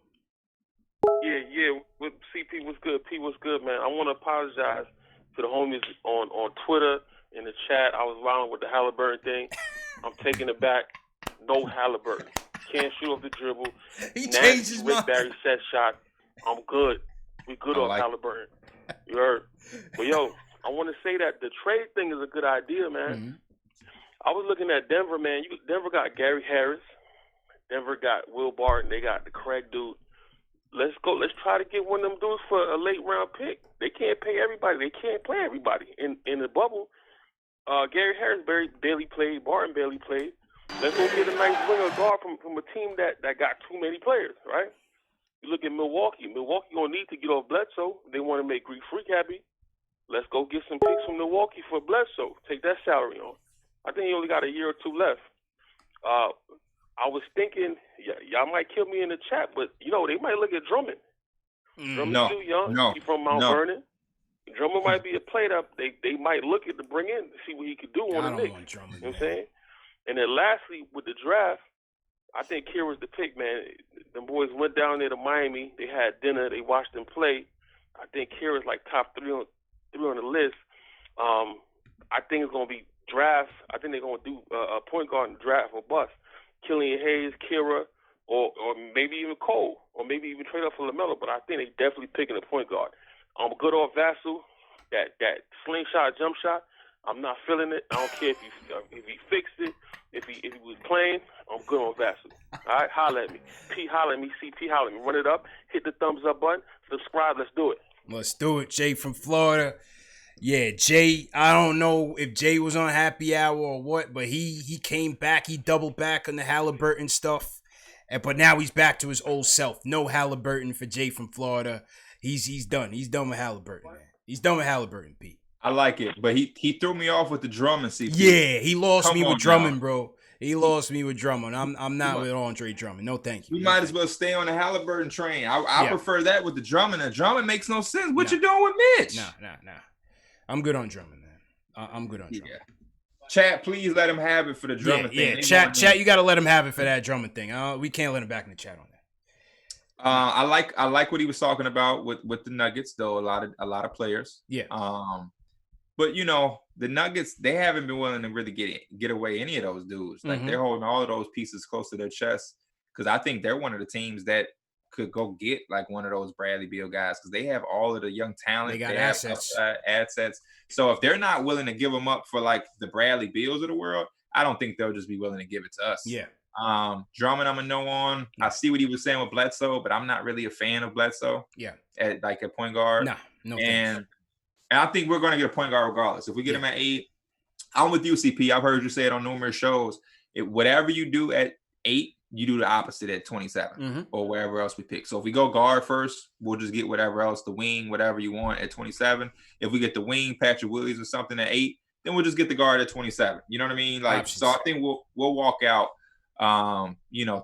Yeah. With CP, what's good? P, what's good, man? I want to apologize to the homies on Twitter, in the chat. I was wilding with the Halliburton thing. I'm taking it back. No Halliburton. Can't shoot off the dribble. He changed his mind. Rick Barry set shot. I'm good. We good off Halliburton. You heard? But, yo, I want to say that the trade thing is a good idea, man. Mm-hmm. I was looking at Denver, man. Denver got Gary Harris. Denver got Will Barton. They got the Craig dude. Let's go. Let's try to get one of them dudes for a late round pick. They can't pay everybody. They can't play everybody in the bubble. Gary Harris barely played. Barton barely played. Let's go get a nice winger guard from a team that got too many players, right? You look at Milwaukee. Milwaukee gonna need to get off Bledsoe. They want to make Greek Freak happy. Let's go get some picks from Milwaukee for Bledsoe. Take that salary on. I think he only got a year or two left. I was thinking, y'all might kill me in the chat, but, they might look at Drummond. Drummond's too young. He's from Mount Vernon. Drummond might be a player that they might look at to bring in to see what he could do on the Knicks. You know what I'm saying? And then lastly, with the draft, I think Kira's the pick, man. The boys went down there to Miami. They had dinner. They watched them play. I think Kira's like top three on the list. I think it's going to be draft. I think they're going to do a point guard and draft or bust. Killian Hayes, Kira, or maybe even Cole, or maybe even trade up for LaMelo. But I think they definitely picking a point guard. I'm good off Vassell. That slingshot jump shot, I'm not feeling it. I don't care if he fixed it, if he was playing. I'm good on Vassell. All right, holler at me. P, holler at me. CP, holler at me. Run it up. Hit the thumbs up button. Subscribe. Let's do it. Let's do it. Jay from Florida. Yeah, Jay, I don't know if Jay was on happy hour or what, but he came back. He doubled back on the Halliburton stuff. But now he's back to his old self. No Halliburton for Jay from Florida. He's done. He's done with Halliburton, man. He's done with Halliburton, Pete. I like it, but he threw me off with the Drummond. CP. Yeah, he lost me with Drummond, bro. He lost me with Drummond. I'm not with Andre Drummond. No, thank you. We might as well stay on the Halliburton train. I prefer that with the Drummond. And Drummond makes no sense. What you doing with Mitch? Nah. I'm good on Drummond, man. I'm good on Drummond. Yeah. Chat, please let him have it for the Drummond thing. Yeah, chat, you got to let him have it for that Drummond thing. We can't let him back in the chat on that. I like what he was talking about with the Nuggets, though. A lot of players. Yeah. But the Nuggets, they haven't been willing to really get away any of those dudes. Like they're holding all of those pieces close to their chest because I think they're one of the teams that could go get like one of those Bradley Beal guys because they have all of the young talent. They got assets. Assets. So if they're not willing to give them up for like the Bradley Beals of the world, I don't think they'll just be willing to give it to us. Yeah. Drummond, I'm a no on. I see what he was saying with Bledsoe, but I'm not really a fan of Bledsoe. Yeah. At like a point guard. No. And I think we're going to get a point guard regardless. If we get him at 8, I'm with you, CP. I've heard you say it on numerous shows. Whatever you do at 8, you do the opposite at 27 or wherever else we pick. So if we go guard first, we'll just get whatever else, the wing, whatever you want at 27. If we get the wing, Patrick Williams or something at 8, then we'll just get the guard at 27. You know what I mean? Like, options. So I think we'll walk out,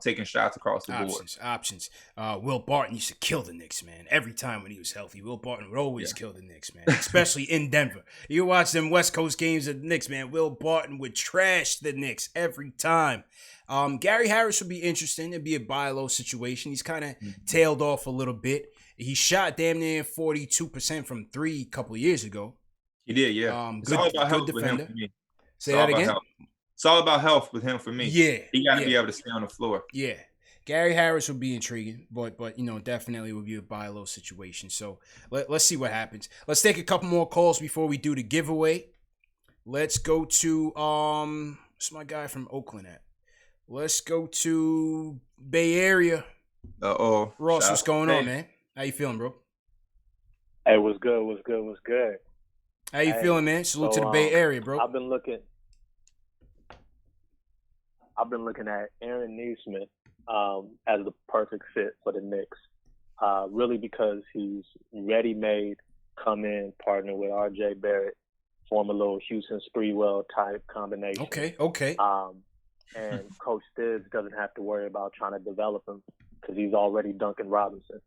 taking shots across the board. Options. Will Barton used to kill the Knicks, man. Every time when he was healthy, Will Barton would always kill the Knicks, man. Especially in Denver. You watch them West Coast games of the Knicks, man. Will Barton would trash the Knicks every time. Gary Harris would be interesting. It'd be a buy low situation. He's kind of tailed off a little bit. He shot damn near 42% from 3 a couple of years ago. He did, yeah. Good defender. Say that again. It's all about health with him for me. Yeah. He got to be able to stay on the floor. Yeah. Gary Harris would be intriguing, but definitely would be a buy low situation. So let's see what happens. Let's take a couple more calls before we do the giveaway. Let's go to what's my guy from Oakland at? Let's go to Bay Area. Uh-oh. Ross, what's going on, man? How you feeling, bro? Hey, what's good? How you feeling, man? Salute to the Bay Area, bro. I've been looking at Aaron Nesmith as the perfect fit for the Knicks, really because he's ready-made, come in, partner with R.J. Barrett, form a little Houston Spreewell type combination. Okay. And Coach Tibbs doesn't have to worry about trying to develop him because he's already Duncan Robinson.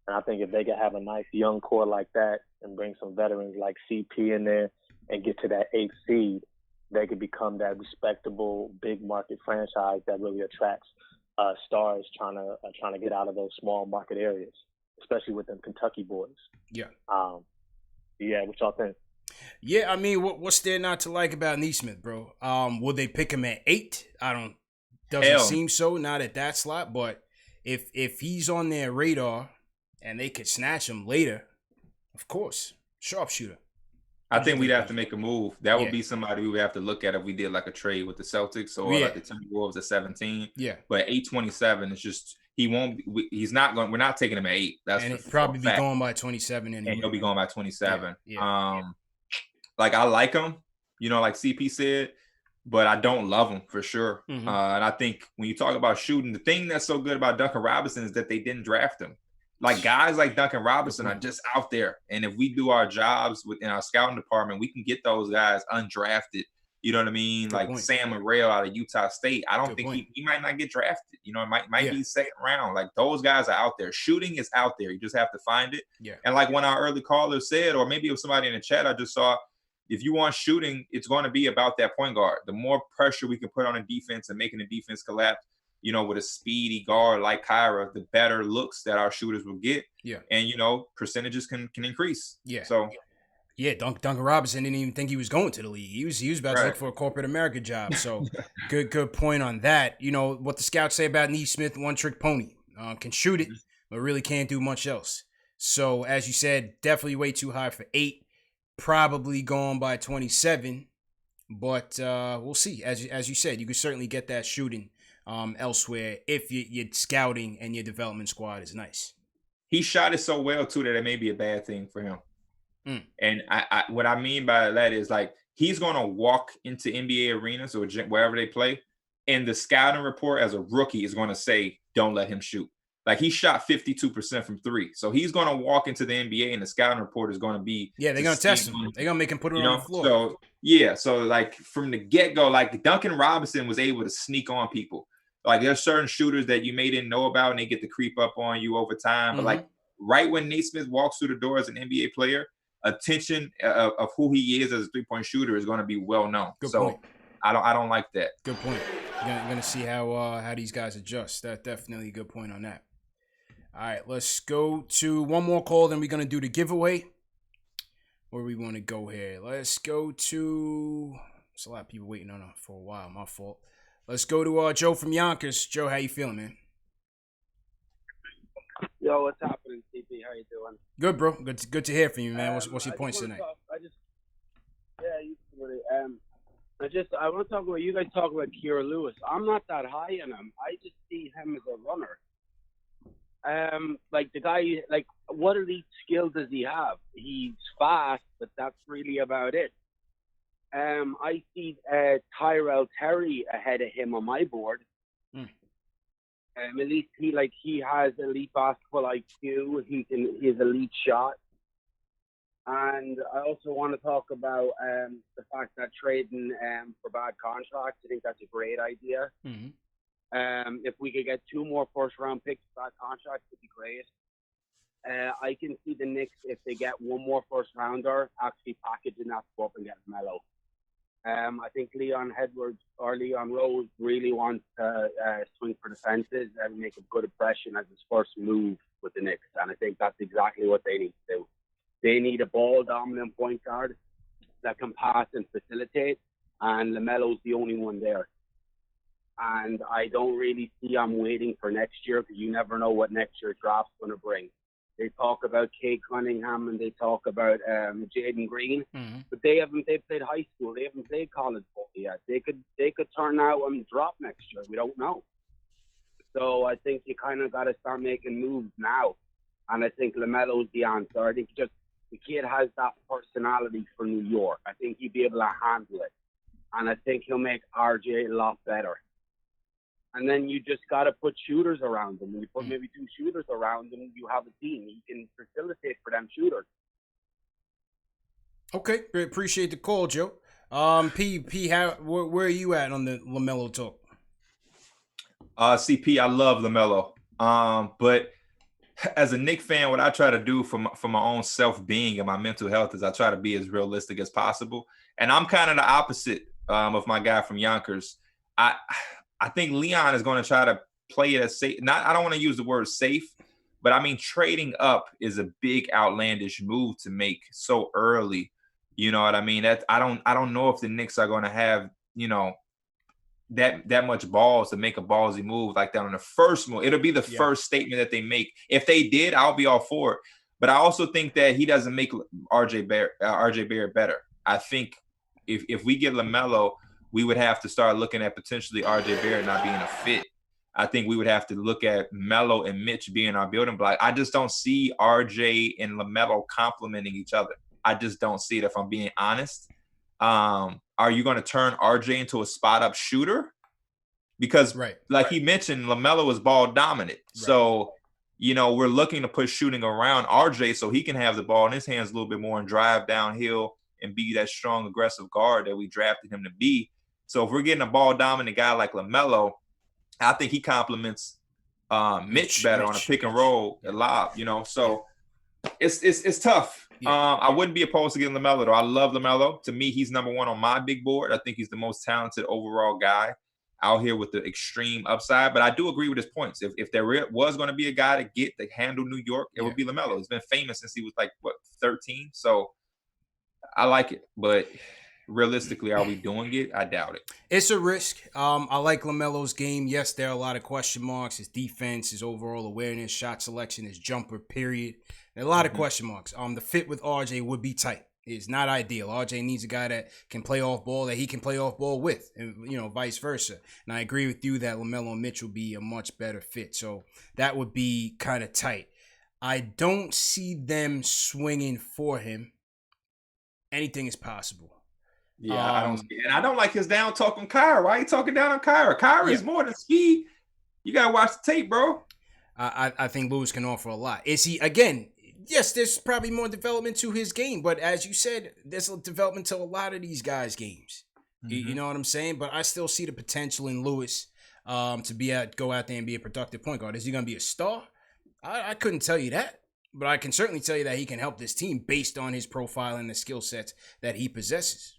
And I think if they could have a nice young core like that and bring some veterans like CP in there and get to that 8th seed, they could become that respectable big market franchise that really attracts stars trying to get out of those small market areas, especially with them Kentucky boys. Yeah. Yeah, what y'all think? Yeah, I mean, what's there not to like about Neesmith, bro? Will they pick him at 8? Doesn't seem so, not at that slot. But if he's on their radar and they could snatch him later, of course, sharpshooter. I think we'd have to make a move. That would be somebody we would have to look at if we did like a trade with the Celtics or like the Timberwolves at 17. Yeah. But 827 is just he's not going. We're not taking him at 8. That's and he'll probably be going by 27 anyway. And he'll be going by 27. Yeah. Like I like him, like CP said, but I don't love him for sure. Mm-hmm. And I think when you talk about shooting, the thing that's so good about Duncan Robinson is that they didn't draft him. Like guys like Duncan Robinson are just out there. And if we do our jobs within our scouting department, we can get those guys undrafted. You know what I mean? Like Sam Morrell out of Utah State. I don't think he might not get drafted. It might be second round. Like those guys are out there. Shooting is out there. You just have to find it. Yeah. And like one of our early callers said, or maybe it was somebody in the chat I just saw, if you want shooting, it's going to be about that point guard. The more pressure we can put on a defense and making the defense collapse, with a speedy guard like Kyra, the better looks that our shooters will get. Yeah. And, percentages can increase. Yeah. So, yeah, Duncan Robinson didn't even think he was going to the league. He was about to look for a corporate America job. So, good point on that. What the scouts say about Neesmith, one-trick pony. Can shoot it, but really can't do much else. So, as you said, definitely way too high for 8. Probably going by 27. But we'll see. As you said, you could certainly get that shooting elsewhere if your scouting and your development squad is nice. He shot it so well too that it may be a bad thing for him. And I what I mean by that is like he's gonna walk into NBA arenas or wherever they play, and the scouting report as a rookie is gonna say, "Don't let him shoot." Like he shot 52% from 3, so he's gonna walk into the NBA, and the scouting report is gonna be they're gonna test him. They're gonna make him put it on the floor. So like from the get go, like Duncan Robinson was able to sneak on people. Like there's certain shooters that you may didn't know about, and they get to creep up on you over time. But like right when Neesmith walks through the door as an NBA player, attention of who he is as a 3-point shooter is going to be well known. Good point. I don't like that. Good point. You're gonna see how these guys adjust. That's definitely a good point on that. All right, let's go to one more call, then we're gonna do the giveaway. Where we want to go here? Let's go to. There's a lot of people waiting on it for a while. My fault. Let's go to Joe from Yonkers. Joe, how you feeling, man? Yo, what's happening, CP? How you doing? Good, bro. Good to hear from you, man. What's your points tonight? I want to talk about you guys talk about Kira Lewis. I'm not that high on him. I just see him as a runner. Like the guy, like what elite skill does he have? He's fast, but that's really about it. I see Tyrell Terry ahead of him on my board. At least he has elite basketball IQ. He has elite shot. And I also want to talk about the fact that trading for bad contracts. I think that's a great idea. If we could get 2 more first-round picks for bad contracts, it'd be great. I can see the Knicks, if they get 1 more first-rounder, actually packaging that up and get Melo. I think Leon Edwards or Leon Rose really wants to swing for the fences and make a good impression as his first move with the Knicks. And I think that's exactly what they need to do. They need a ball-dominant point guard that can pass and facilitate, and LaMelo's the only one there. And I don't really see I'm waiting for next year because you never know what next year's draft's going to bring. They talk about Kay Cunningham and they talk about Jaden Green, but they played high school. They haven't played college ball yet. They could turn out and drop next year. We don't know. So I think you kind of got to start making moves now. And I think LaMelo's the answer. I think the kid has that personality for New York. I think he'd be able to handle it. And I think he'll make RJ a lot better. And then you just got to put shooters around him. When you put maybe 2 shooters around him, you have a team. He can facilitate for them shooters. Okay, appreciate the call, Joe. P, where are you at on the LaMelo talk? CP, I love LaMelo. But as a Knicks fan, what I try to do for my own self-being and my mental health is I try to be as realistic as possible. And I'm kind of the opposite of my guy from Yonkers. I think Leon is going to try to play it as safe. I don't want to use the word safe, but I mean trading up is a big outlandish move to make so early. You know what I mean? That I don't know if the Knicks are going to have, that much balls to make a ballsy move like that on the first move. It'll be the first statement that they make. If they did, I'll be all for it. But I also think that he doesn't make RJ Barrett better. I think if we get LaMelo, we would have to start looking at potentially RJ Barrett not being a fit. I think we would have to look at Melo and Mitch being our building block. I just don't see RJ and LaMelo complementing each other. I just don't see it, if I'm being honest. Are you going to turn RJ into a spot-up shooter? Because, like he mentioned, LaMelo is ball dominant. Right. So, we're looking to put shooting around RJ so he can have the ball in his hands a little bit more and drive downhill and be that strong, aggressive guard that we drafted him to be. So if we're getting a ball dominant guy like LaMelo, I think he complements Mitch better on a pick and roll, a lob, So it's tough. Yeah. I wouldn't be opposed to getting LaMelo, though. I love LaMelo. To me, he's number one on my big board. I think he's the most talented overall guy out here with the extreme upside. But I do agree with his points. If there was going to be a guy to handle New York, it would be LaMelo. He's been famous since he was 13. So I like it. But realistically, are we doing it? I doubt it. It's a risk. I like LaMelo's game. Yes, there are a lot of question marks. His defense, his overall awareness, shot selection, his jumper, period. There are a lot of question marks. The fit with RJ would be tight. It's not ideal. RJ needs a guy that can play off ball, that he can play off ball with, and vice versa. And I agree with you that LaMelo and Mitch will be a much better fit. So that would be kind of tight. I don't see them swinging for him. Anything is possible. Yeah, I don't see it. And I don't like his down talk on Kyra. Why are you talking down on Kyra? Kyra is more than speed. You gotta watch the tape, bro. I think Lewis can offer a lot. Is he, again, yes, there's probably more development to his game, but as you said, there's a development to a lot of these guys' games. Mm-hmm. You know what I'm saying? But I still see the potential in Lewis to go out there and be a productive point guard. Is he gonna be a star? I couldn't tell you that. But I can certainly tell you that he can help this team based on his profile and the skill sets that he possesses.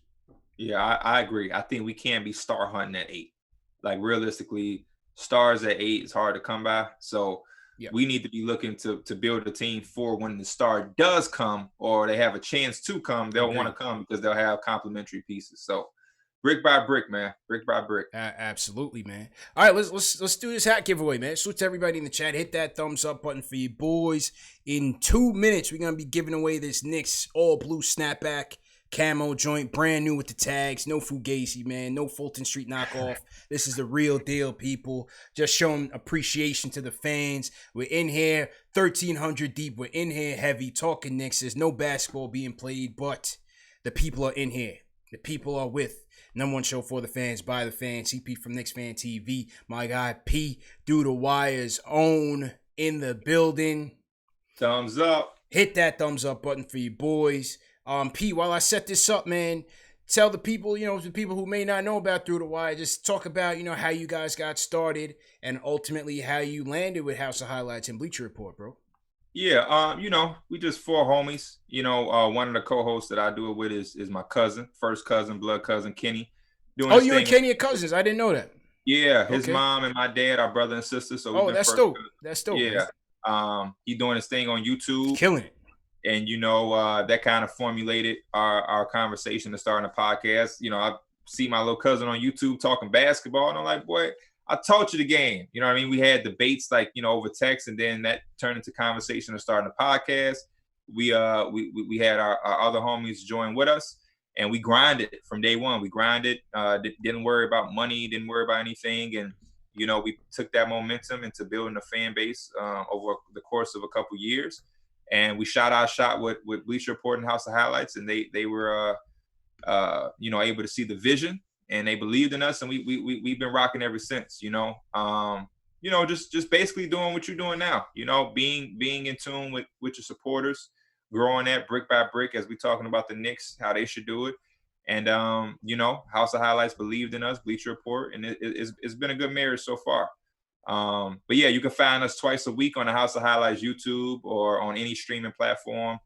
Yeah, I agree. I think we can be star hunting at 8. Like, realistically, stars at 8 is hard to come by. So we need to be looking to build a team for when the star does come, or they have a chance to come, they'll want to come because they'll have complementary pieces. So brick by brick, man. Brick by brick. Absolutely, man. All right, let's do this hat giveaway, man. So to everybody in the chat, hit that thumbs up button for you boys. In 2 minutes, we're going to be giving away this Knicks all blue snapback camo joint, brand new with the tags. No Fugazi, man. No Fulton Street knockoff. This is the real deal, people. Just showing appreciation to the fans. We're in here 1,300 deep. We're in here heavy, talking Knicks. There's no basketball being played, but the people are in here. The people are with number one show for the fans, by the fans. CP from KnicksFanTV. My guy P, through the wires, own in the building. Thumbs up. Hit that thumbs up button for you boys. P, while I set this up, man, tell the people, the people who may not know about Through the Wire, just talk about, how you guys got started and ultimately how you landed with House of Highlights and Bleacher Report, bro. Yeah, we just 4 homies. One of the co-hosts that I do it with is my cousin, first cousin, blood cousin, Kenny. You and Kenny are cousins. I didn't know that. Yeah, his mom and my dad are brother and sister. So that's dope. That's dope. Yeah, he doing his thing on YouTube, killing it. And that kind of formulated our conversation to starting a podcast. I see my little cousin on YouTube talking basketball, and I'm like, boy, I taught you the game. You know what I mean? We had debates over text, and then that turned into conversation to starting a podcast. We had our other homies join with us, and we grinded from day one. We grinded, didn't worry about money, didn't worry about anything, and we took that momentum into building a fan base over the course of a couple years. And we shot our shot with Bleacher Report and House of Highlights, and they were able to see the vision, and they believed in us, and we've been rocking ever since. Just basically doing what you're doing now. Being in tune with your supporters, growing that brick by brick as we're talking about the Knicks, how they should do it. And House of Highlights believed in us, Bleacher Report, and it's been a good marriage so far. But yeah, you can find us twice a week on the House of Highlights YouTube or on any streaming platform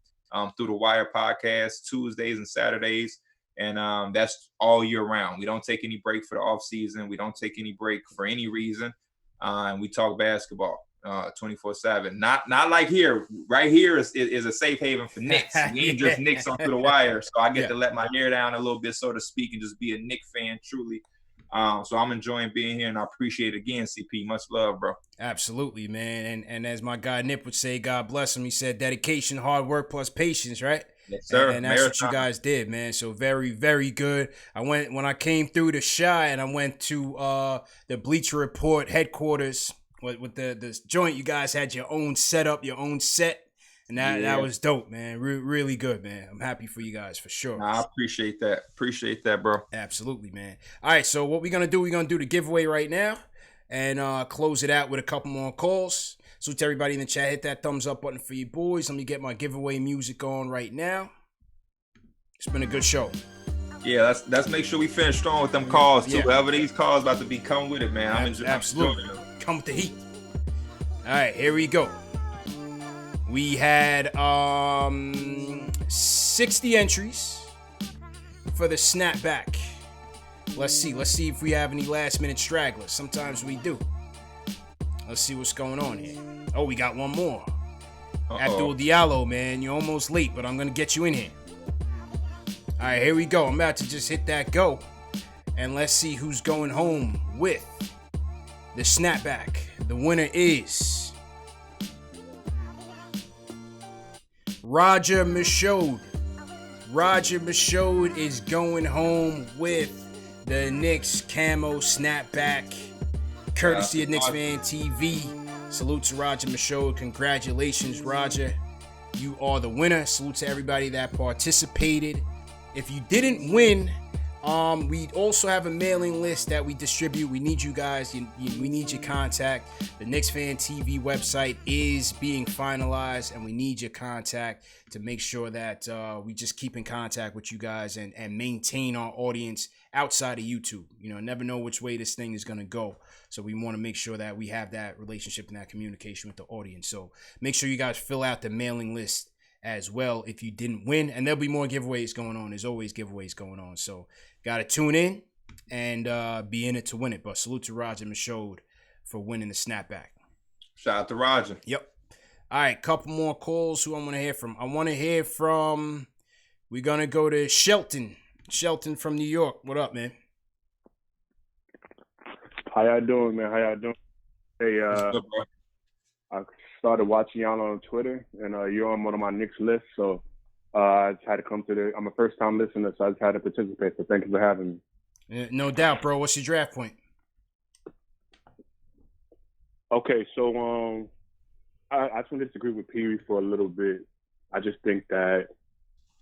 through the Wire Podcast, Tuesdays and Saturdays. And that's all year round. We don't take any break for the off season. We don't take any break for any reason. And we talk basketball 24/7. Not like here. Right here is a safe haven for Knicks. We ain't just Knicks on Through the Wire. So I get to let my hair down a little bit, so to speak, and just be a Knicks fan truly. So I'm enjoying being here, and I appreciate it again, CP. Much love, bro. Absolutely, man. And as my guy Nip would say, God bless him, he said dedication, hard work, plus patience, right? Yes, sir. And that's what you guys did, man. So very, very good. When I came through the Shy and I went to the Bleacher Report headquarters with the joint, you guys had your own setup, your own set. And that was dope, man. Really good, man. I'm happy for you guys, for sure. I appreciate that. Appreciate that, bro. Absolutely, man. All right, so what we're going to do, we're going to do the giveaway right now and close it out with a couple more calls. So to everybody in the chat, hit that thumbs up button for you boys. Let me get my giveaway music on right now. It's been a good show. Yeah, let's make sure we finish strong with them calls, too. Whoever these calls about to be, come with it, man. Absolutely. Come with the heat. All right, here we go. We had 60 entries for the snapback. Let's see if we have any last minute stragglers. Sometimes we do. Let's see what's going on here. Oh, we got one more. Abdul Diallo, man, you're almost late, but I'm gonna get you in here. All right, here we go. I'm about to just hit that go, and let's see who's going home with the snapback. The winner is Roger Michaud. Roger Michaud is going home with the Knicks camo snapback, courtesy of KnicksFanTV. Salute to Roger Michaud. Congratulations, Roger. You are the winner. Salute to everybody that participated. If you didn't win, we also have a mailing list that we distribute. We need you guys. We need your contact. The KnicksFanTV website is being finalized, and we need your contact to make sure that we just keep in contact with you guys and maintain our audience outside of YouTube. You know, never know which way this thing is going to go. So we want to make sure that we have that relationship and that communication with the audience. So make sure you guys fill out the mailing list as well if you didn't win. And there'll be more giveaways going on. There's always giveaways going on. So got to tune in and be in it to win it. But salute to Roger Michaud for winning the snapback. Shout out to Roger. Yep. All right, couple more calls. Who I want to hear from? I want to hear from, we're going to go to Shelton. Shelton from New York. What up, man? How y'all doing, man? How y'all doing? Hey, I started watching y'all on Twitter, and you're on one of my Knicks lists, so I just had to come to I'm a first-time listener, so I just had to participate, so thank you for having me. No doubt, bro. What's your draft point? Okay, so I just want to disagree with Pee-wee for a little bit. I just think that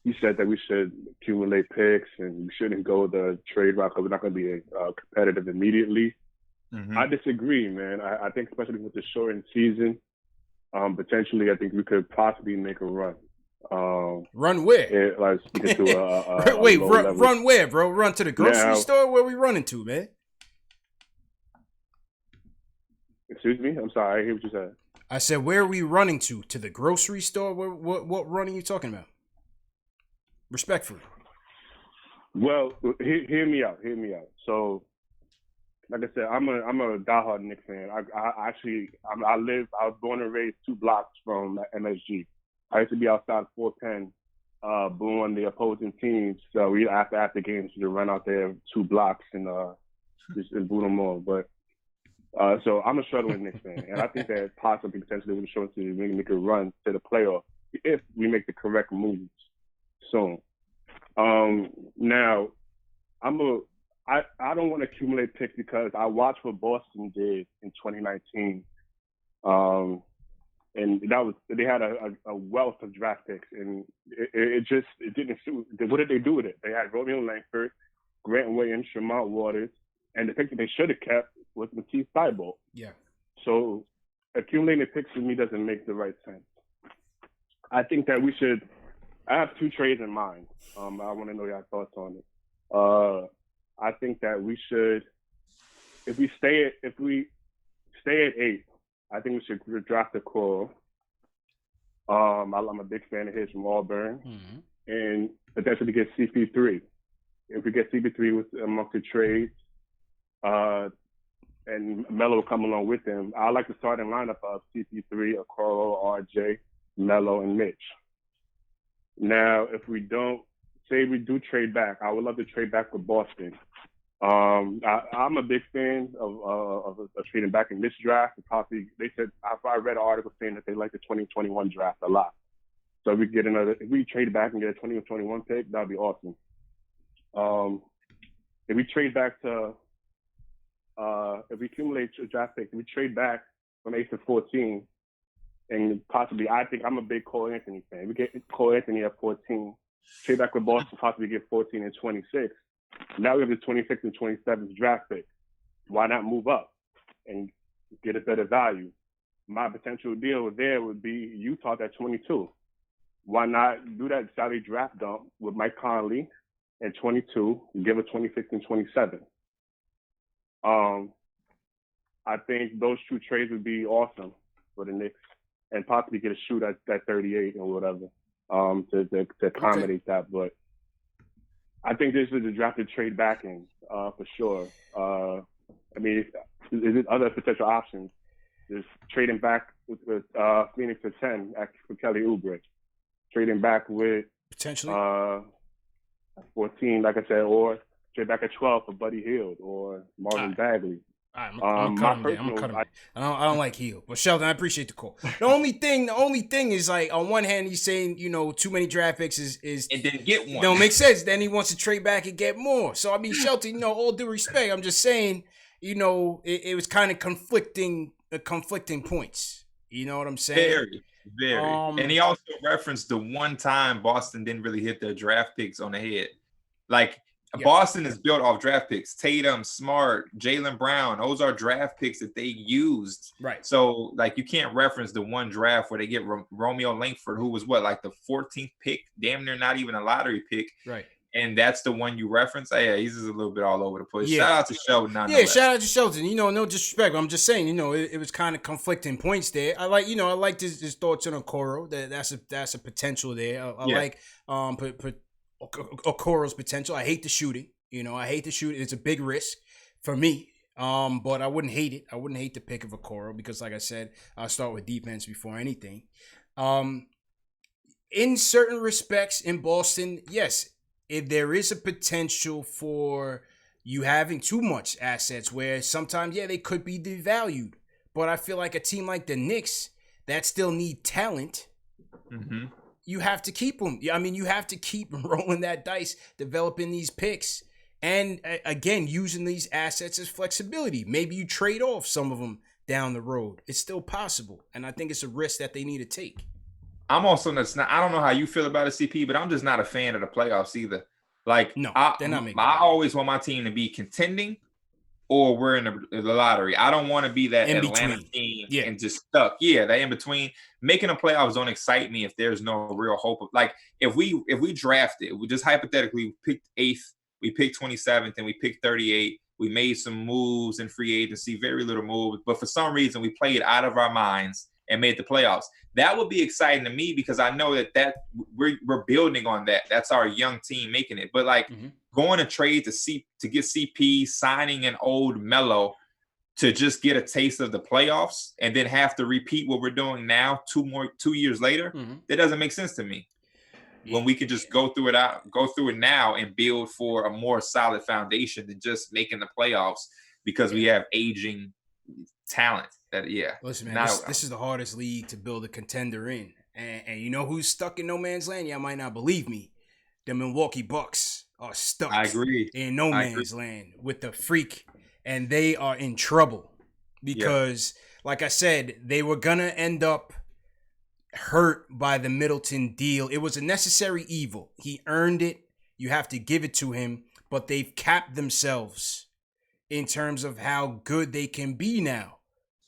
he said that we should accumulate picks and we shouldn't go the trade route because we're not going to be competitive immediately. Mm-hmm. I disagree, man. I think especially with the shortened season, potentially I think we could possibly make a run. Run where? Let's get to wait, run where, bro? Run to the grocery store? Where we running to, man? Excuse me? I'm sorry. I didn't hear what you said. I said, where are we running to? To the grocery store? What run are you talking about? Respectfully. Well, hear me out. Hear me out. So, like I said, I'm a diehard Knicks fan. I was born and raised 2 blocks from MSG. I used to be outside 410, booing the opposing teams. So we after games we run out there 2 blocks and just boo them all. But so I'm a struggling Knicks fan, and I think that possibly potentially we show to make a run to the playoff if we make the correct moves soon. Now I don't want to accumulate picks because I watched what Boston did in 2019. And they had a wealth of draft picks, and it didn't suit. What did they do with it? They had Romeo Langford, Grant Williams, Shamar Waters, and the pick that they should have kept was Matisse Thybulle. Yeah. So accumulating picks for me doesn't make the right sense. I think that we should. I have 2 trades in mind. I want to know your thoughts on it. I think that we should, if we stay at 8, I think we should draft a Coral. I'm a big fan of his from Auburn, and potentially get CP3. If we get CP3 amongst the trades, and Melo come along with him, I like the starting lineup of CP3, Okoro, RJ, Melo, and Mitch. Now, if we don't, say we do trade back, I would love to trade back with Boston. I'm a big fan of trading back in this draft. They said, I read an article saying that they like the 2021 draft a lot. So if we trade back and get a 2021 pick, that'd be awesome. If we trade back to, if we accumulate draft picks, if we trade back from 8 to 14, and possibly, I think I'm a big Cole Anthony fan. We get Cole Anthony at 14, trade back with Boston, possibly get 14 and 26. Now we have the 26 and 27th draft pick. Why not move up and get a better value? My potential deal there would be Utah at 22. Why not do that salary draft dump with Mike Conley at 22 and give a 26 and 27? I think those two trades would be awesome for the Knicks, and possibly get a shoot at 38 or whatever to accommodate that. But I think this is a drafted trade back in for sure. I mean, is it other potential options? Just trading back with Phoenix at 10 for Kelly Oubre. Trading back with potentially 14, like I said, or trade back at 12 for Buddy Hield or Marvin Bagley. I'm gonna cut him. I don't like Hield, but Sheldon, I appreciate the call. The only thing is, like, on one hand, he's saying, too many draft picks is and then get one. Don't make sense. Then he wants to trade back and get more. So I mean, Sheldon, all due respect, I'm just saying, it was kind of conflicting points. You know what I'm saying? Very. And he also referenced the one time Boston didn't really hit their draft picks on the head. Like, Boston is built off draft picks. Tatum, Smart, Jaylen Brown, those are draft picks that they used. Right. So, like, you can't reference the one draft where they get Romeo Langford, who was like the 14th pick, damn near not even a lottery pick. Right. And that's the one you reference. Yeah, he's just a little bit all over the place. Yeah. Shout out to Sheldon. Shout out to Sheldon. No disrespect, but I'm just saying, it was kind of conflicting points there. I like his thoughts on Okoro. That's a potential there. I like Okoro's potential. I hate the shooting. It's a big risk for me. But I wouldn't hate it. I wouldn't hate the pick of Okoro because, like I said, I'll start with defense before anything. In certain respects, in Boston, yes, if there is a potential for you having too much assets where sometimes, they could be devalued. But I feel like a team like the Knicks that still need talent, you have to keep them. I mean, you have to keep rolling that dice, developing these picks, and again, using these assets as flexibility. Maybe you trade off some of them down the road. It's still possible, and I think it's a risk that they need to take. I'm also I don't know how you feel about a CP, but I'm just not a fan of the playoffs either. Like, no, they're not making I always want my team to be contending, or we're in the lottery. I don't want to be that in Atlanta between. team and just stuck. Yeah, that in between. Making the playoffs don't excite me if there's no real hope of, like, if we drafted, we just hypothetically picked 8th, we picked 27th, and we picked 38. We made some moves in free agency, very little moves, but for some reason we played out of our minds and made the playoffs. That would be exciting to me because I know that we're building on that. That's our young team making it. But like going to trade to get CP, signing an old Melo to just get a taste of the playoffs and then have to repeat what we're doing now 2 years later, that doesn't make sense to me. When we can just go through it now and build for a more solid foundation than just making the playoffs because we have aging talent. Listen, man, this is the hardest league to build a contender in. And you know who's stuck in no man's land? Y'all might not believe me. The Milwaukee Bucks are stuck in no man's land with the freak. And they are in trouble because, like I said, they were going to end up hurt by the Middleton deal. It was a necessary evil. He earned it. You have to give it to him. But they've capped themselves in terms of how good they can be now.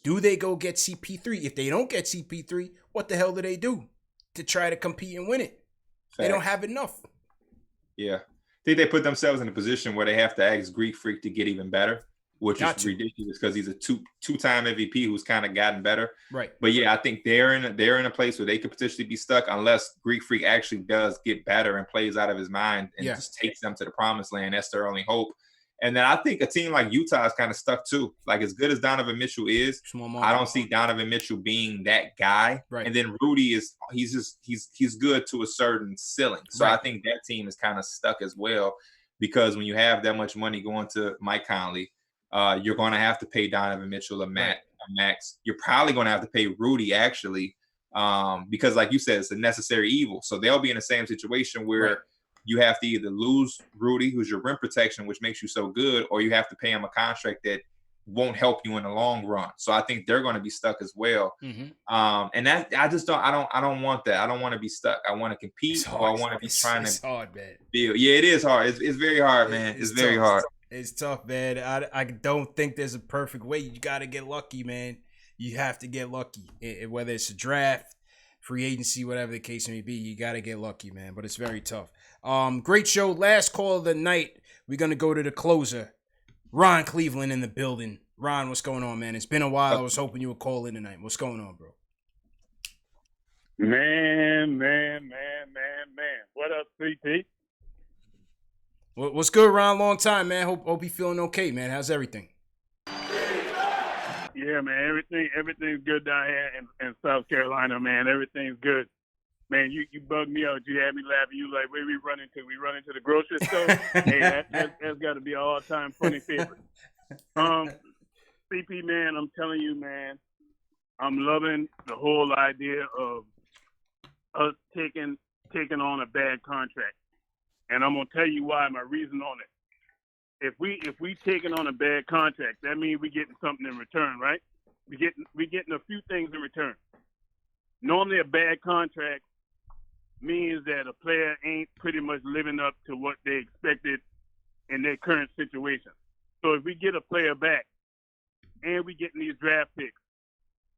Do they go get CP3? If they don't get CP3, what the hell do they do to try to compete and win it? Facts. They don't have enough. Yeah. I think they put themselves in a position where they have to ask Greek Freak to get even better, which is ridiculous because he's a two-time MVP who's kind of gotten better. Right. But yeah, I think they're in a place where they could potentially be stuck unless Greek Freak actually does get better and plays out of his mind and just takes them to the promised land. That's their only hope. And then I think a team like Utah is kind of stuck too. Like as good as Donovan Mitchell is, I don't see Donovan Mitchell being that guy. Right. And then Rudy he's good to a certain ceiling. So I think that team is kind of stuck as well, because when you have that much money going to Mike Conley, you're going to have to pay Donovan Mitchell a max. You're probably going to have to pay Rudy actually, because like you said, it's a necessary evil. So they'll be in the same situation where you have to either lose Rudy, who's your rim protection, which makes you so good, or you have to pay him a contract that won't help you in the long run. So I think they're going to be stuck as well. And that I don't want that. I don't want to be stuck. I want to compete, or I want to be trying to hard, man. build. Yeah, it is hard. It's very hard, man. It's very hard. It's tough, man. I don't think there's a perfect way. You got to get lucky, man. You have to get lucky. Whether it's a draft, free agency, whatever the case may be, you got to get lucky, man. But it's very tough. Great show. Last call of the night. We're going to go to the closer. Ron Cleveland in the building. Ron, what's going on, man? It's been a while. I was hoping you would call in tonight. What's going on, bro? Man. What up, CP? What's good, Ron? Long time, man. Hope you feeling okay, man. How's everything? Yeah, man. Everything's good down here in South Carolina, man. Everything's good. Man, you bugged me out. You had me laughing. You like, where we running to? We running to the grocery store? Hey, that's got to be an all-time funny favorite. CP, man, I'm telling you, man, I'm loving the whole idea of us taking on a bad contract. And I'm going to tell you why, my reason on it. If we taking on a bad contract, that means we getting something in return, right? We getting a few things in return. Normally a bad contract means that a player ain't pretty much living up to what they expected in their current situation. So if we get a player back and we getting these draft picks,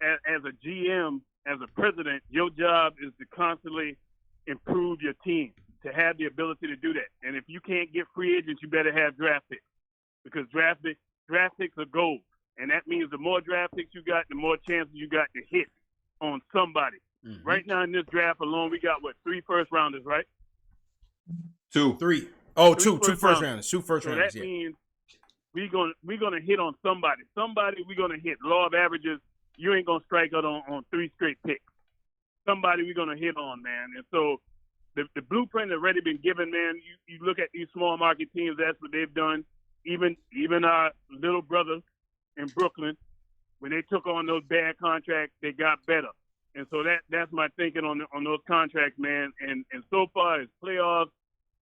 as a GM, as a president, your job is to constantly improve your team, to have the ability to do that. And if you can't get free agents, you better have draft picks, because draft picks are gold. And that means the more draft picks you got, the more chances you got to hit on somebody. Mm-hmm. Right now in this draft alone, we got, 3 first rounders, right? 2. 3. Oh, two first rounders. 2 first rounders, that means we're gonna hit on somebody. Somebody we're gonna hit. Law of averages, you ain't gonna strike out on 3 straight picks. Somebody we're gonna hit on, man. And so the blueprint already been given, man. You look at these small market teams, that's what they've done. Even our little brother in Brooklyn, when they took on those bad contracts, they got better. And so that's my thinking on those contracts, man. And so far as playoffs,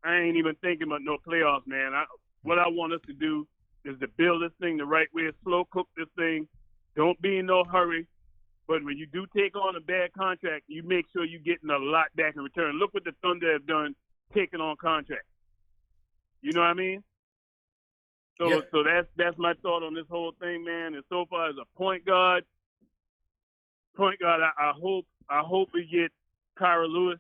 I ain't even thinking about no playoffs, man. What I want us to do is to build this thing the right way, slow cook this thing. Don't be in no hurry. But when you do take on a bad contract, you make sure you're getting a lot back in return. Look what the Thunder have done taking on contracts. You know what I mean? So that's my thought on this whole thing, man. And so far as a point guard, I hope we get Kyra Lewis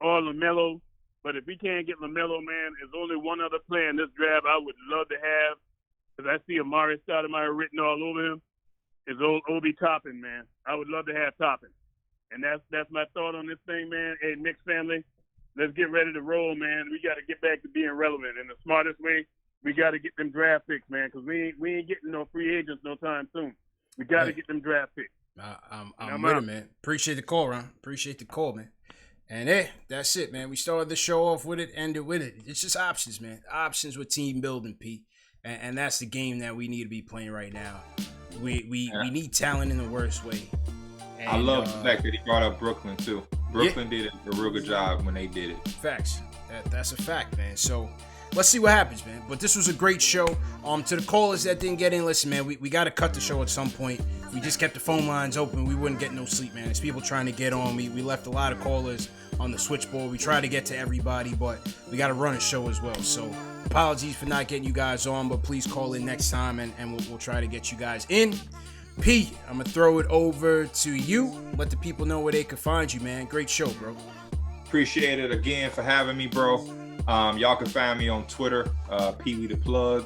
or LaMelo. But if we can't get LaMelo, man, there's only one other player in this draft I would love to have, because I see Amari Stoudemire written all over him, is Obi Toppin, man. I would love to have Toppin. And that's my thought on this thing, man. Hey, Knicks family, let's get ready to roll, man. We got to get back to being relevant. And the smartest way, we got to get them draft picks, man, because we ain't getting no free agents no time soon. We got to get them draft picks. I'm with it, man. Appreciate the call, Ron. Appreciate the call, man. And that's it, man. We started the show off with it, ended with it. It's just options, man. Options with team building, P. And that's the game that we need to be playing right now. We need talent in the worst way. And, I love the fact that he brought up Brooklyn, too. Brooklyn did a real good job when they did it. Facts. That's a fact, man. So let's see what happens, man. But this was a great show. To the callers that didn't get in, listen, man, we got to cut the show at some point. We just kept the phone lines open. We wouldn't get no sleep, man. There's people trying to get on. We left a lot of callers on the switchboard. We tried to get to everybody, but we got to run a show as well. So apologies for not getting you guys on, but please call in next time, and we'll try to get you guys in. P, I'm going to throw it over to you. Let the people know where they can find you, man. Great show, bro. Appreciate it again for having me, bro. Y'all can find me on Twitter, PeeWeeDaPlug.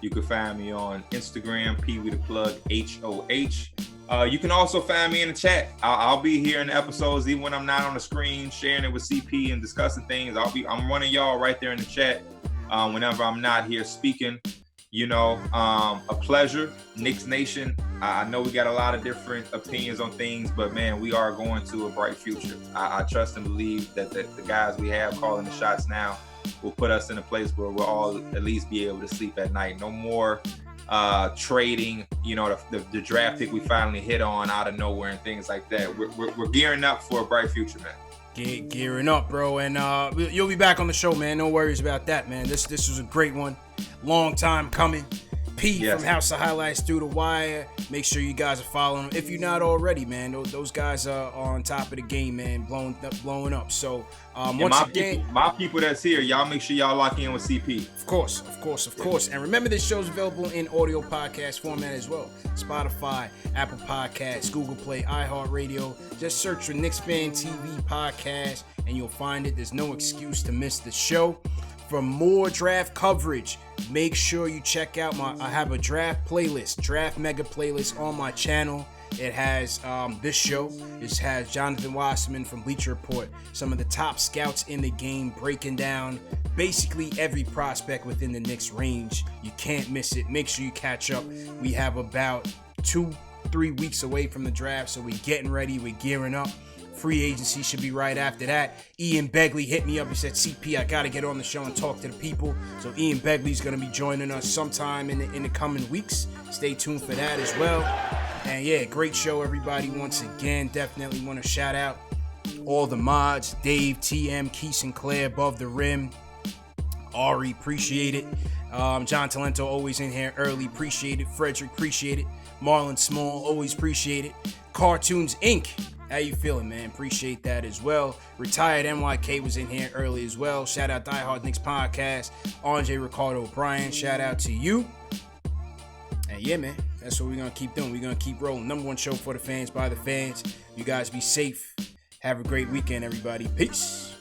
You can find me on Instagram, PeeWeeDaPlug, HOH. You can also find me in the chat. I'll be here in the episodes, even when I'm not on the screen, sharing it with CP and discussing things. I'm one of y'all right there in the chat whenever I'm not here speaking. A pleasure. Knicks Nation. I know we got a lot of different opinions on things, but man, we are going to a bright future. I trust and believe that the guys we have calling the shots now will put us in a place where we'll all at least be able to sleep at night. No more trading, the draft pick we finally hit on out of nowhere and things like that. We're gearing up for a bright future, man. Gearing up, bro, and you'll be back on the show, man. No worries about that, man. This was a great one. Long time coming. From House of Highlights through the wire. Make sure you guys are following them if you're not already, man. Those guys are on top of the game, man, blowing up. So once again, my people that's here, y'all make sure y'all lock in with CP. Of course. And remember, this show's available in audio podcast format as well. Spotify, Apple Podcasts, Google Play, iHeartRadio. Just search for KnicksFanTV podcast, and you'll find it. There's no excuse to miss the show. For more draft coverage, make sure you check out I have a draft mega playlist on my channel. It has this show. It has Jonathan Wasserman from Bleacher Report, some of the top scouts in the game, breaking down basically every prospect within the Knicks range. You can't miss it. Make sure you catch up. We have about 2-3 weeks away from the draft, so we're getting ready. We're gearing up. Free agency should be right after that. Ian Begley hit me up. He said, CP, I got to get on the show and talk to the people. So Ian Begley's going to be joining us sometime in the coming weeks. Stay tuned for that as well. And yeah, great show, everybody. Once again, definitely want to shout out all the mods. Dave, TM, Key Sinclair, Above the Rim. Ari, appreciate it. John Talento, always in here early. Appreciate it. Frederick, appreciate it. Marlon Small, always appreciate it. Cartoons Inc. How you feeling, man? Appreciate that as well. Retired NYK was in here early as well. Shout out Die Hard Knicks Podcast. Andre Ricardo O'Brien, shout out to you. And yeah, man, that's what we're going to keep doing. We're going to keep rolling. Number one show for the fans, by the fans. You guys be safe. Have a great weekend, everybody. Peace.